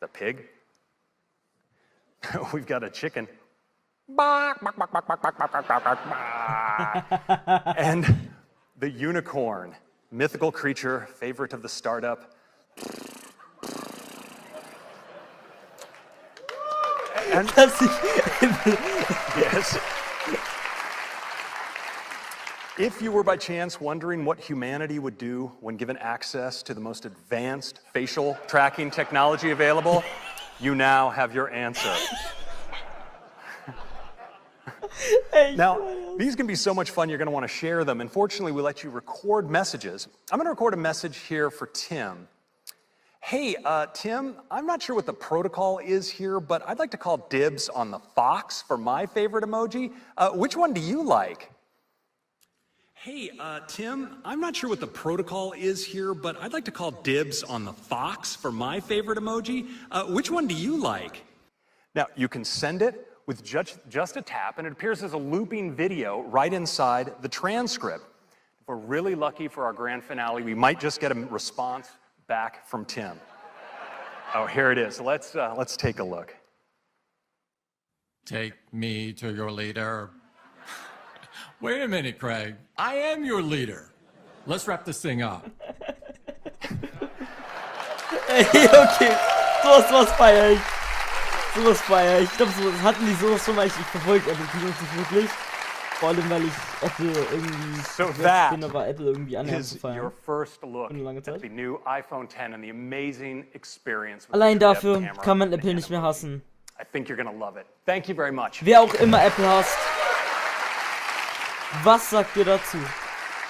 The pig. We've got a chicken. And the unicorn, mythical creature, favorite of the startup. And yes. If you were by chance wondering what humanity would do when given access to the most advanced facial tracking technology available, you now have your answer. Now, these can be so much fun, you're going to want to share them. Unfortunately, we let you record messages. I'm going to record a message here for Tim. Hey, Tim, I'm not sure what the protocol is here, but I'd like to call dibs on the fox for my favorite emoji. Which one do you like? Hey, Tim, I'm not sure what the protocol is here, but I'd like to call dibs on the fox for my favorite emoji. Which one do you like? Now, you can send it with just a tap, and it appears as a looping video right inside the transcript. If we're really lucky for our grand finale, we might just get a response back from Tim. Oh, here it is. Let's take a look. Take me to your leader. Wait a minute, Craig. I am your leader. Let's wrap this thing up. Ey, okay. Sowas feier ich. Sowas feier ich. Ich glaube, sowas hatten die sowas schon mal. Ich verfolge Apple Videos nicht wirklich. Vor allem, weil ich Apple irgendwie bin, aber Apple irgendwie anhört zu feiern. Your first look at the new iPhone 10 and the amazing experience with Allein the dafür camera. kann man Apple nicht mehr hassen. I think you're gonna love it. Thank you very much. Wer auch immer Apple hasst. Was sagt ihr dazu?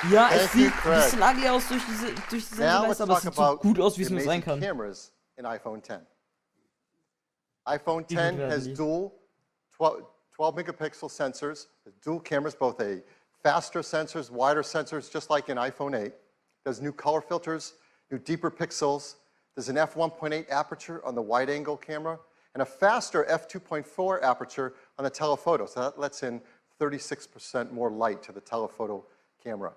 Ja, es sieht ein bisschen ugly aus durch diese Device, aber es sieht so gut aus, wie es nur sein kann. Cameras in iPhone 10. iPhone 10 has dual 12 megapixel sensors, dual cameras, both a faster sensors, wider sensors, just like in iPhone 8. There's new color filters, new deeper pixels. There's an f1.8 aperture on the wide-angle camera, and a faster f2.4 aperture on the telephoto. So that lets in 36% more light to the telephoto camera.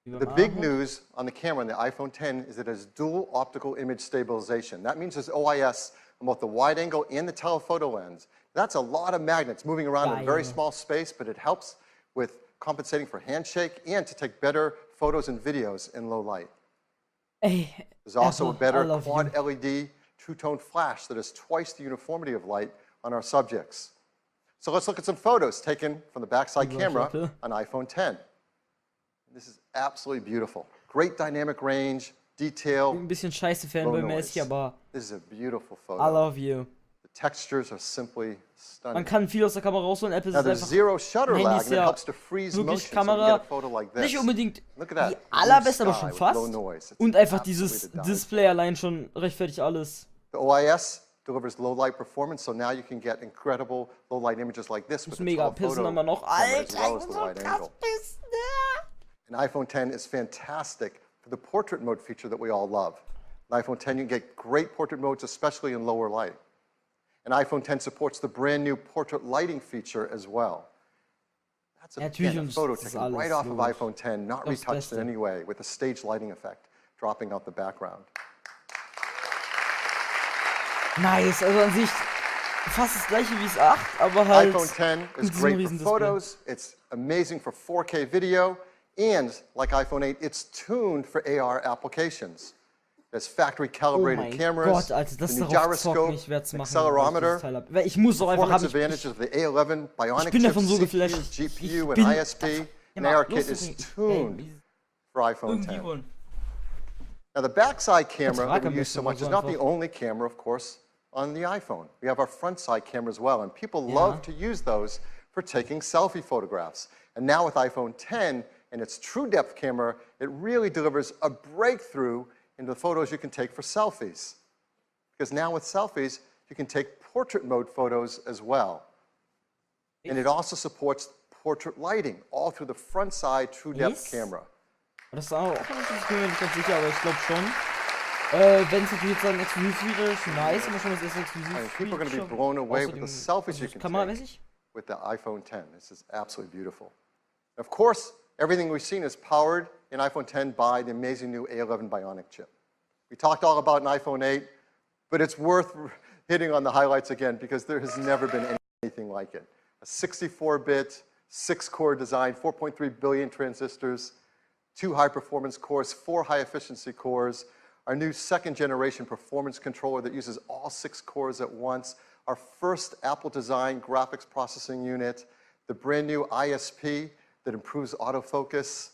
The big news on the camera on the iPhone 10 is that it has dual optical image stabilization. That means there's OIS on both the wide angle and the telephoto lens. That's a lot of magnets moving around in a very small space, but it helps with compensating for handshake and to take better photos and videos in low light. There's also a better quad LED two-tone flash that has twice the uniformity of light on our subjects. So let's look at some photos taken from the backside camera Schwappe. on iPhone 10. This is absolutely beautiful. Great dynamic range, detail. Ein bisschen scheiße low Fanboy-mäßig, noise. aber This is a beautiful photo. I love you. The textures are simply stunning. Man kann viel aus der Kamera rausholen. Apple Now ist there's einfach zero shutter ein Handy lag ist and it ja helps to freeze motion wirklich so you get Kamera a photo like this. nicht unbedingt Look at that. die Blue allerbeste, aber sky schon with fast. low noise. It's Und einfach absolutely dieses the diamond. Display allein schon rechtfertigt alles. The OIS delivers low light performance, so now you can get incredible low light images like this with Muss the mega telephoto pissen, aber noch camera as Alter, well ich as muss the so wide krass angle. pissen. An iPhone 10 is fantastic for the portrait mode feature that we all love. An iPhone 10, you can get great portrait modes, especially in lower light. And iPhone 10 supports the brand new portrait lighting feature as well. That's again, a photo taken right off of iPhone 10, not retouched in any way, with a stage lighting effect dropping out the background. Nice, also an sich fast das gleiche wie das 8, aber halt iPhone 10 is mit diesem great for riesen Display. photos, it's amazing for 4K video, and like iPhone 8, it's tuned for AR applications. There's factory calibrated oh mein cameras, Gott, Alter, das the new darauf zocken, gyroscope, ich werd's machen, accelerometer, weil ich muss doch einfach performance haben. advantages of the A11 Bionic Ich bin chips, davon so CPU, geflasht. GPU, bin and ISP, and ARKit is tuned for iPhone 10. Wollen. Now the backside camera that we Vertrag use so am much besten, is not also the only camera, of course, on the iPhone. We have our front side camera as well, and people love to use those for taking selfie photographs. And now with iPhone 10 and its true depth camera, it really delivers a breakthrough into the photos you can take for selfies. Because now with selfies, you can take portrait mode photos as well. And it also supports portrait lighting, all through the front side true depth camera. Das ist auch, ich bin mir nicht ganz sicher, aber ich glaube schon. Wenn es natürlich jetzt ein Exklusiv ist, nice, aber schon das erste Exklusiv. People are going to be blown away with the selfies you can take with the iPhone 10. This is absolutely beautiful. Of course, everything we've seen is powered in iPhone 10 by the amazing new A11 Bionic chip. We talked all about an iPhone 8, but it's worth hitting on the highlights again because there has never been anything like it. A 64-bit, 6-core design, 4.3 billion transistors, 2 high-performance cores, 4 high-efficiency cores, our new second-generation performance controller that uses all 6 cores at once, our first Apple-designed graphics processing unit, the brand-new ISP that improves autofocus,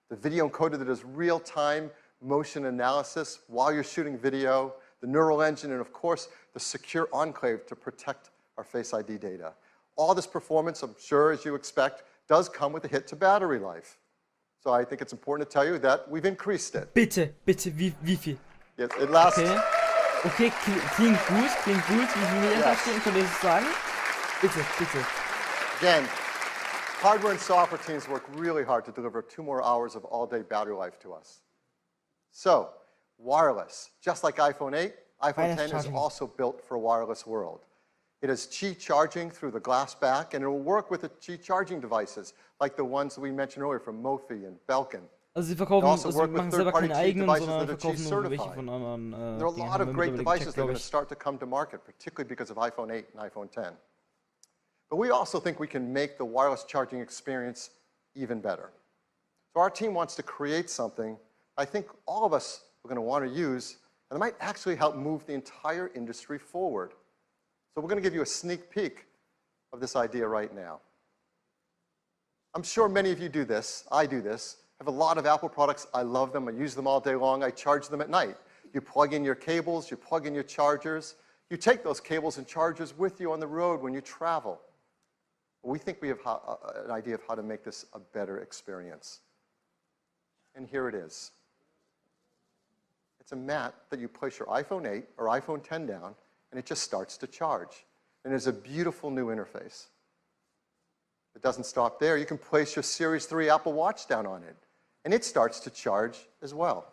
the video encoder that does real-time motion analysis while you're shooting video, the neural engine, and of course, the secure enclave to protect our Face ID data. All this performance, I'm sure, as you expect, does come with a hit to battery life. So I think it's important to tell you that we've increased it. Bitte, wie viel? Yes, it lasts. Okay, klingt gut. Wie viel Milliampere-Stunden könnt ihr das sagen? Bitte. Again, hardware and software teams work really hard to deliver 2 more hours of all-day battery life to us. So, wireless. Just like iPhone 8, iPhone 10 is also built for a wireless world. It has Qi charging through the glass back, and it will work with the Qi charging devices, like the ones that we mentioned earlier from Mophie and Belkin. Also sie verkaufen, also machen selber keine eigenen, sondern verkaufen nur welche von anderen. There are a lot of great devices that are going to start to come to market, particularly because of iPhone 8 and iPhone 10. But we also think we can make the wireless charging experience even better. So our team wants to create something I think all of us are going to want to use, and it might actually help move the entire industry forward. So we're going to give you a sneak peek of this idea right now. I'm sure many of you do this. I do this. I have a lot of Apple products. I love them. I use them all day long. I charge them at night. You plug in your cables. You plug in your chargers. You take those cables and chargers with you on the road when you travel. We think we have an idea of how to make this a better experience. And here it is. It's a mat that you place your iPhone 8 or iPhone 10 down, and it just starts to charge. And there's a beautiful new interface. It doesn't stop there. You can place your Series 3 Apple Watch down on it, and it starts to charge as well.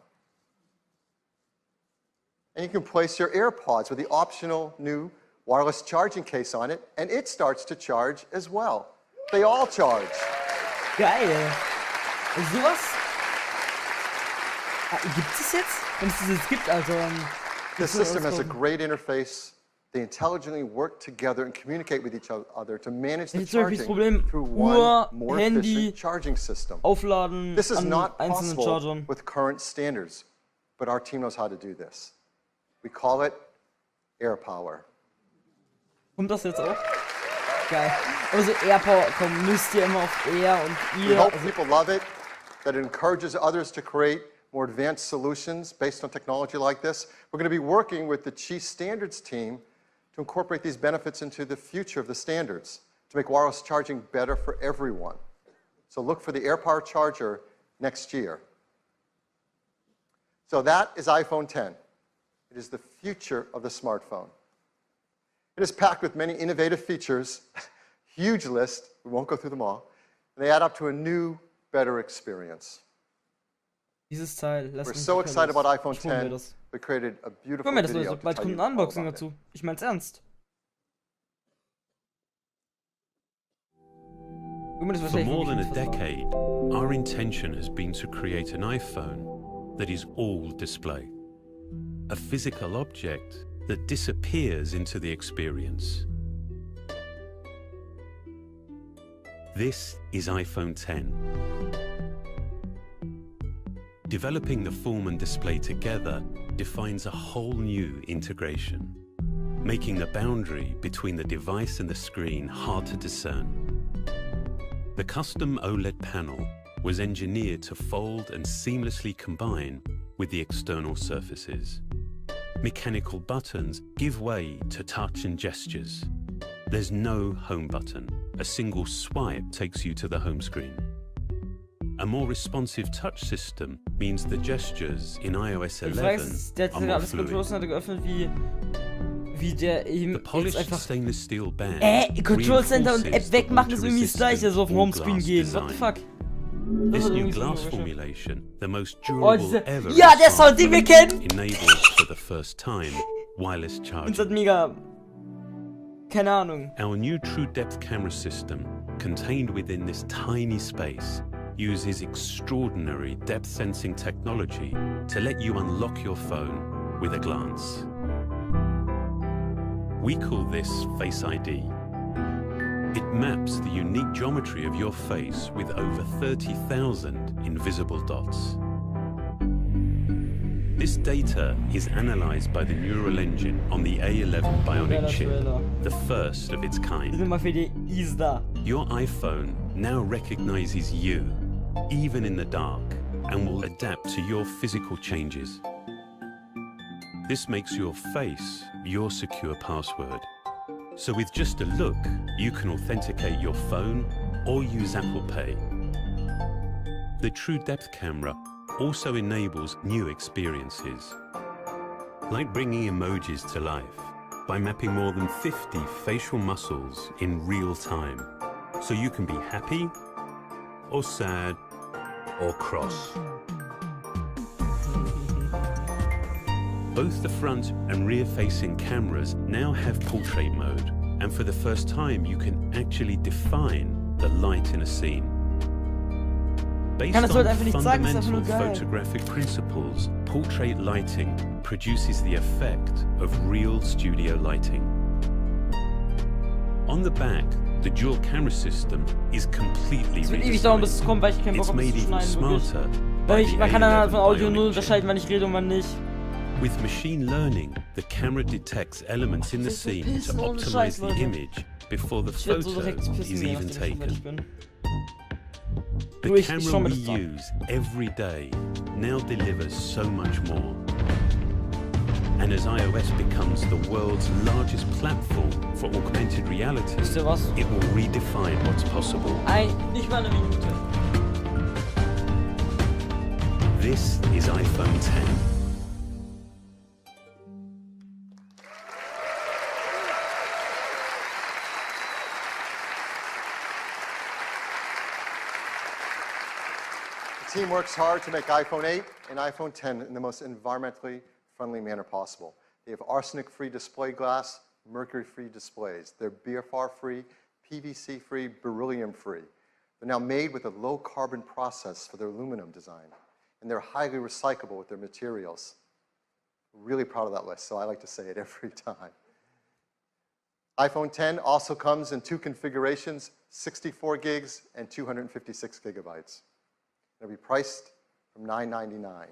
And you can place your AirPods with the optional new wireless charging case on it, and it starts to charge as well. They all charge. Geil. Sowas gibt es jetzt? Wenn es das jetzt gibt, also... The system has a great interface. They intelligently work together and communicate with each other to manage the charging through one more efficient charging system. Aufladen This is an not einzelnen possible Chargern. with current standards, but our team knows how to do this. We call it AirPower. Kommt das jetzt auch? Geil. Aber so AirPower, komm, müsst ihr immer auf Air und We ihr. hope people love it, that it encourages others to create more advanced solutions based on technology like this. We're going to be working with the Chief Standards team to incorporate these benefits into the future of the standards, to make wireless charging better for everyone. So look for the AirPower charger next year. So that is iPhone 10. It is the future of the smartphone. It is packed with many innovative features, huge list, we won't go through them all, and they add up to a new, better experience. Dieses Teil, lass We're mich so nicht excited los. about iPhone Ich hol mir 10, das. we created a Ich beautiful hol mir das, video Leute. to Bald tell kommt you ein all Unboxing about it. dazu. Ich mein's ernst. Guck mir das For wahrscheinlich more wirklich than a nicht versauen. decade, our intention has been to create an iPhone that is all display. A physical object that disappears into the experience. This is iPhone 10. Developing the form and display together defines a whole new integration, making the boundary between the device and the screen hard to discern. The custom OLED panel was engineered to fold and seamlessly combine with the external surfaces. Mechanical buttons give way to touch and gestures. There's no home button. A single swipe takes you to the home screen. A more responsive touch system means the gestures in iOS Die Frage 11 ist, der hat are sogar more alles Control fluid. Center geöffnet, wie der ihm The jetzt polished einfach. stainless steel band Control Center und reinforces App the wegmachen ist irgendwie das gleiche, so auf dem water-resistant Homescreen gehen. all-glass What the fuck? design. Das This hat new irgendwie so glass überraschend. formulation, the most Oh, durable diese. ever in Ja, der Sound, den wir smartphones, kennen! enables for the first time wireless Und es charging. hat mega. Keine Ahnung. Our new true depth camera system, contained within this tiny space, uses extraordinary depth sensing technology to let you unlock your phone with a glance. We call this Face ID. It maps the unique geometry of your face with over 30,000 invisible dots. This data is analyzed by the neural engine on the A11 Bionic chip, the first of its kind. Your iPhone now recognizes you, even in the dark, and will adapt to your physical changes. This makes your face your secure password. So with just a look, you can authenticate your phone or use Apple Pay. The True Depth camera also enables new experiences, like bringing emojis to life by mapping more than 50 facial muscles in real time, so you can be happy or sad or cross. Both the front and rear-facing cameras now have portrait mode, and for the first time you can actually define the light in a scene. Based on fundamental photographic principles, portrait lighting produces the effect of real studio lighting. On the back, the dual camera system is completely redesigned. It's made even smarter. Man kann dann halt von Audio nur unterscheiden, wann ich rede und wann nicht. With machine learning, the camera detects elements in the scene to optimize the image before the photo is even taken. The camera we use every day now delivers so much more. And as iOS becomes the world's largest platform for augmented reality, it will redefine what's possible. Nicht mal eine Minute. This is iPhone 10. The team works hard to make iPhone 8 and iPhone 10 in the most environmentally friendly manner possible. They have arsenic-free display glass, mercury-free displays. They're BFR-free, PVC-free, beryllium-free. They're now made with a low-carbon process for their aluminum design, and they're highly recyclable with their materials. We're really proud of that list, so I like to say it every time. iPhone 10 also comes in two configurations, 64 gigs and 256 gigabytes. It'll be priced from $9.99.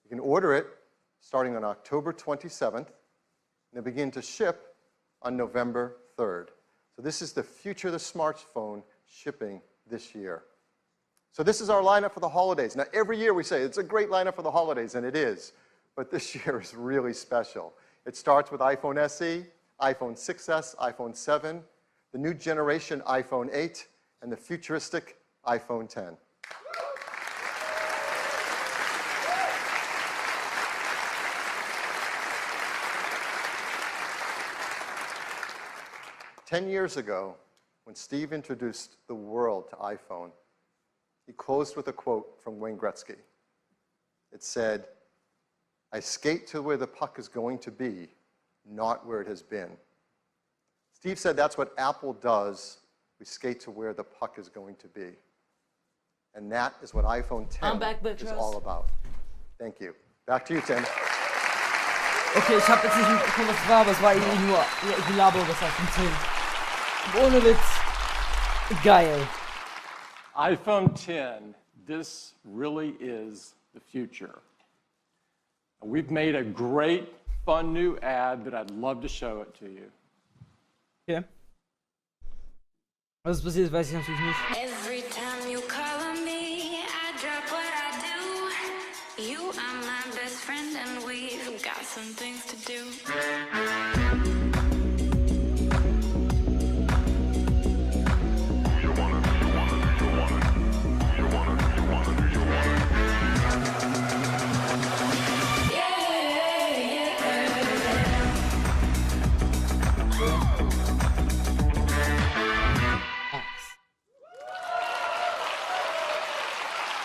You can order it starting on October 27th, and they begin to ship on November 3rd. So this is the future of the smartphone shipping this year. So this is our lineup for the holidays. Now, every year we say it's a great lineup for the holidays, and it is. But this year is really special. It starts with iPhone SE, iPhone 6s, iPhone 7, the new generation iPhone 8, and the futuristic iPhone 10. Ten years ago, when Steve introduced the world to iPhone, he closed with a quote from Wayne Gretzky. It said, "I skate to where the puck is going to be, not where it has been." Steve said that's what Apple does. We skate to where the puck is going to be. And that is what iPhone 10 is all about. Thank you. Back to you, Tim. Okay, ich habe jetzt nicht mitbekommen, was es war, aber es war irgendwie nur Gelaber über das iPhone 10. Ohne Witz. Geil. iPhone 10, this really is the future. We've made a great, fun new ad that I'd love to show it to you. Okay. Was passiert, weiß ich natürlich nicht. Every time you call on me, I drop what I do. You are my best friend and we've got some things to do.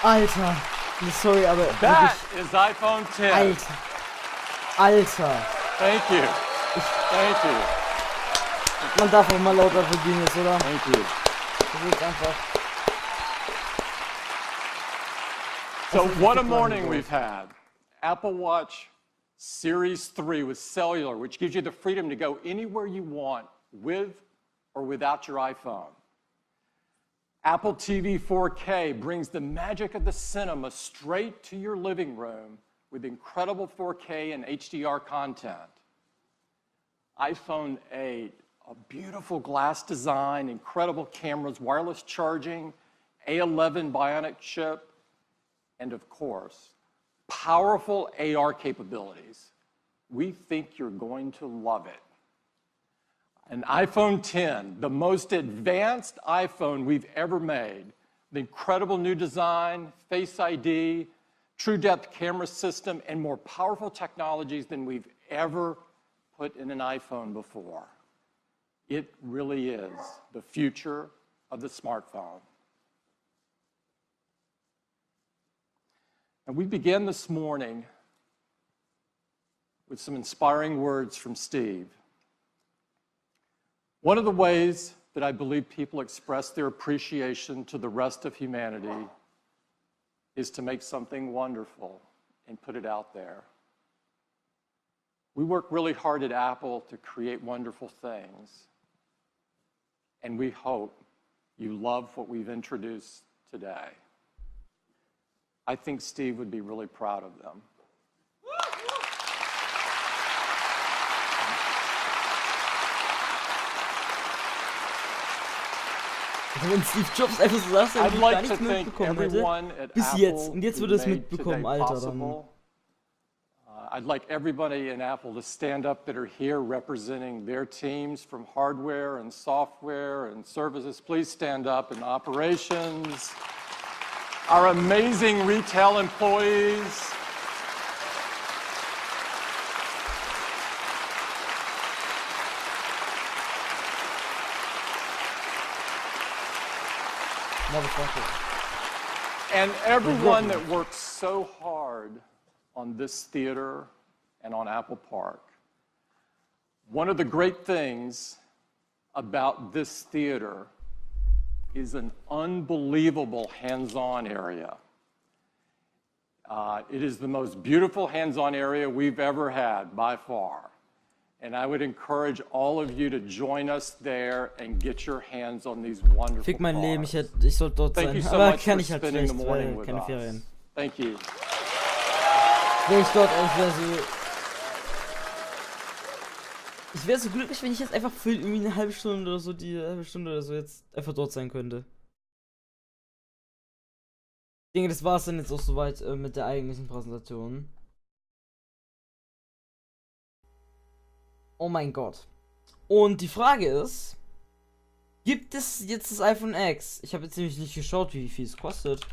Alter, sorry, aber That wirklich, is iPhone 10. Alter. Thank you. Thank you. Man darf auch mal lauter verdienen jetzt, oder? Thank you. Das ist einfach. So what a morning we've had. Apple Watch Series 3 with cellular, which gives you the freedom to go anywhere you want with or without your iPhone. Apple TV 4K brings the magic of the cinema straight to your living room with incredible 4K and HDR content. iPhone 8, a beautiful glass design, incredible cameras, wireless charging, A11 Bionic chip, and of course, powerful AR capabilities. We think you're going to love it. An iPhone 10, the most advanced iPhone we've ever made. The incredible new design, Face ID, true depth camera system, and more powerful technologies than we've ever put in an iPhone before. It really is the future of the smartphone. And we began this morning with some inspiring words from Steve. One of the ways that I believe people express their appreciation to the rest of humanity is to make something wonderful and put it out there. We work really hard at Apple to create wonderful things, and we hope you love what we've introduced today. I think Steve would be really proud of them. Wenn Steve Jobs einfach so sagt, I'd dann like gar to nichts thank mitbekommen everyone hätte. at Bis jetzt. Apple Und jetzt who wird es made mitbekommen, today Alter. Dann. possible. I'd like everybody in Apple to stand up that are here representing their teams from hardware and software and services. Please stand up in operations. Our amazing retail employees. And everyone that works so hard on this theater and on Apple Park. One of the great things about this theater is an unbelievable hands-on area. It is the most beautiful hands-on area we've ever had by far. And I would encourage all of you to join us there and get your hands on these wonderful Fick mein Leben, products. ich sollte dort Thank sein. you so Aber much kann for ich halt spending the schlecht, morning weil with keine us. Ferien. Thank you. Wenn ich dort wäre so... Ich wäre so glücklich, wenn ich jetzt einfach für irgendwie eine halbe Stunde oder so, jetzt einfach dort sein könnte. Ich denke, das war es dann jetzt auch soweit mit der eigentlichen Präsentation. Oh mein Gott. Und die Frage ist, gibt es jetzt das iPhone X? Ich habe jetzt nämlich nicht geschaut, wie viel es kostet.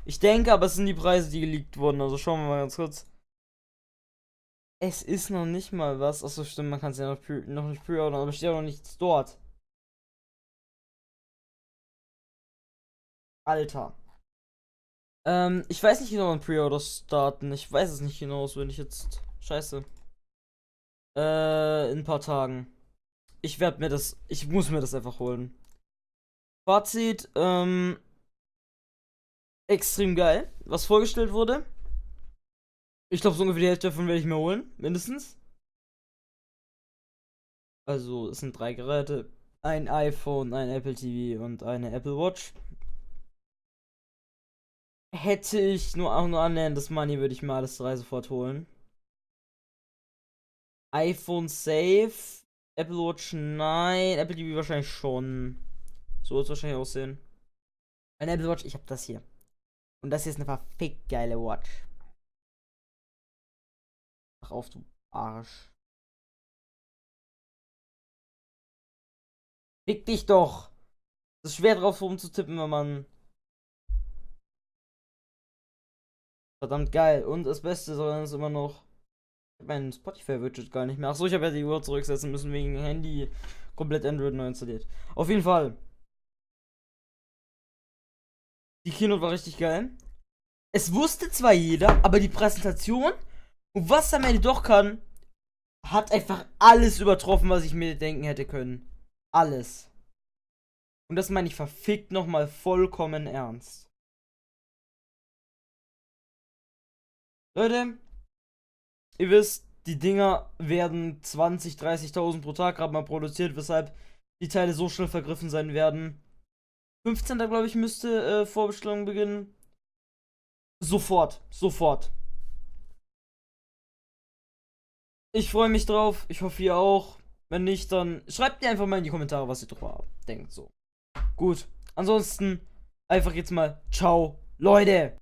Ich denke, aber es sind die Preise, die geleakt wurden. Also schauen wir mal ganz kurz. Es ist noch nicht mal was. Achso, stimmt, man kann es ja noch nicht pre-ordern, aber steht auch noch nichts dort. Alter. Ich weiß nicht genau, wann Pre-Order starten. Ich weiß es nicht genau, wenn ich jetzt. Scheiße. In ein paar Tagen. Ich muss mir das einfach holen. Fazit, extrem geil, was vorgestellt wurde. Ich glaube, so ungefähr die Hälfte davon werde ich mir holen, mindestens. Also, es sind 3 Geräte. Ein iPhone, ein Apple TV und eine Apple Watch. Hätte ich nur annähernd das Money, würde ich mir alles 3 sofort holen. iPhone safe. Apple Watch nein. Apple TV wahrscheinlich schon. So wird es wahrscheinlich aussehen. Eine Apple Watch, ich habe das hier. Und das hier ist eine verfickt geile Watch. Mach auf, du Arsch. Fick dich doch! Es ist schwer drauf rumzutippen, wenn man. Verdammt geil. Und das Beste ist immer noch. Ich hab mein Spotify-Widget gar nicht mehr. Achso, ich habe ja die Uhr zurücksetzen müssen wegen Handy komplett Android neu installiert. Auf jeden Fall. Die Keynote war richtig geil. Es wusste zwar jeder, aber die Präsentation und was am Ende doch kann, hat einfach alles übertroffen, was ich mir denken hätte können. Alles. Und das meine ich verfickt nochmal vollkommen ernst. Leute, ihr wisst, die Dinger werden 20.000, 30.000 pro Tag gerade mal produziert, weshalb die Teile so schnell vergriffen sein werden. 15. glaube ich, müsste Vorbestellung beginnen. Sofort. Ich freue mich drauf. Ich hoffe, ihr auch. Wenn nicht, dann schreibt mir einfach mal in die Kommentare, was ihr drüber denkt. So. Gut. Ansonsten einfach jetzt mal ciao, Leute.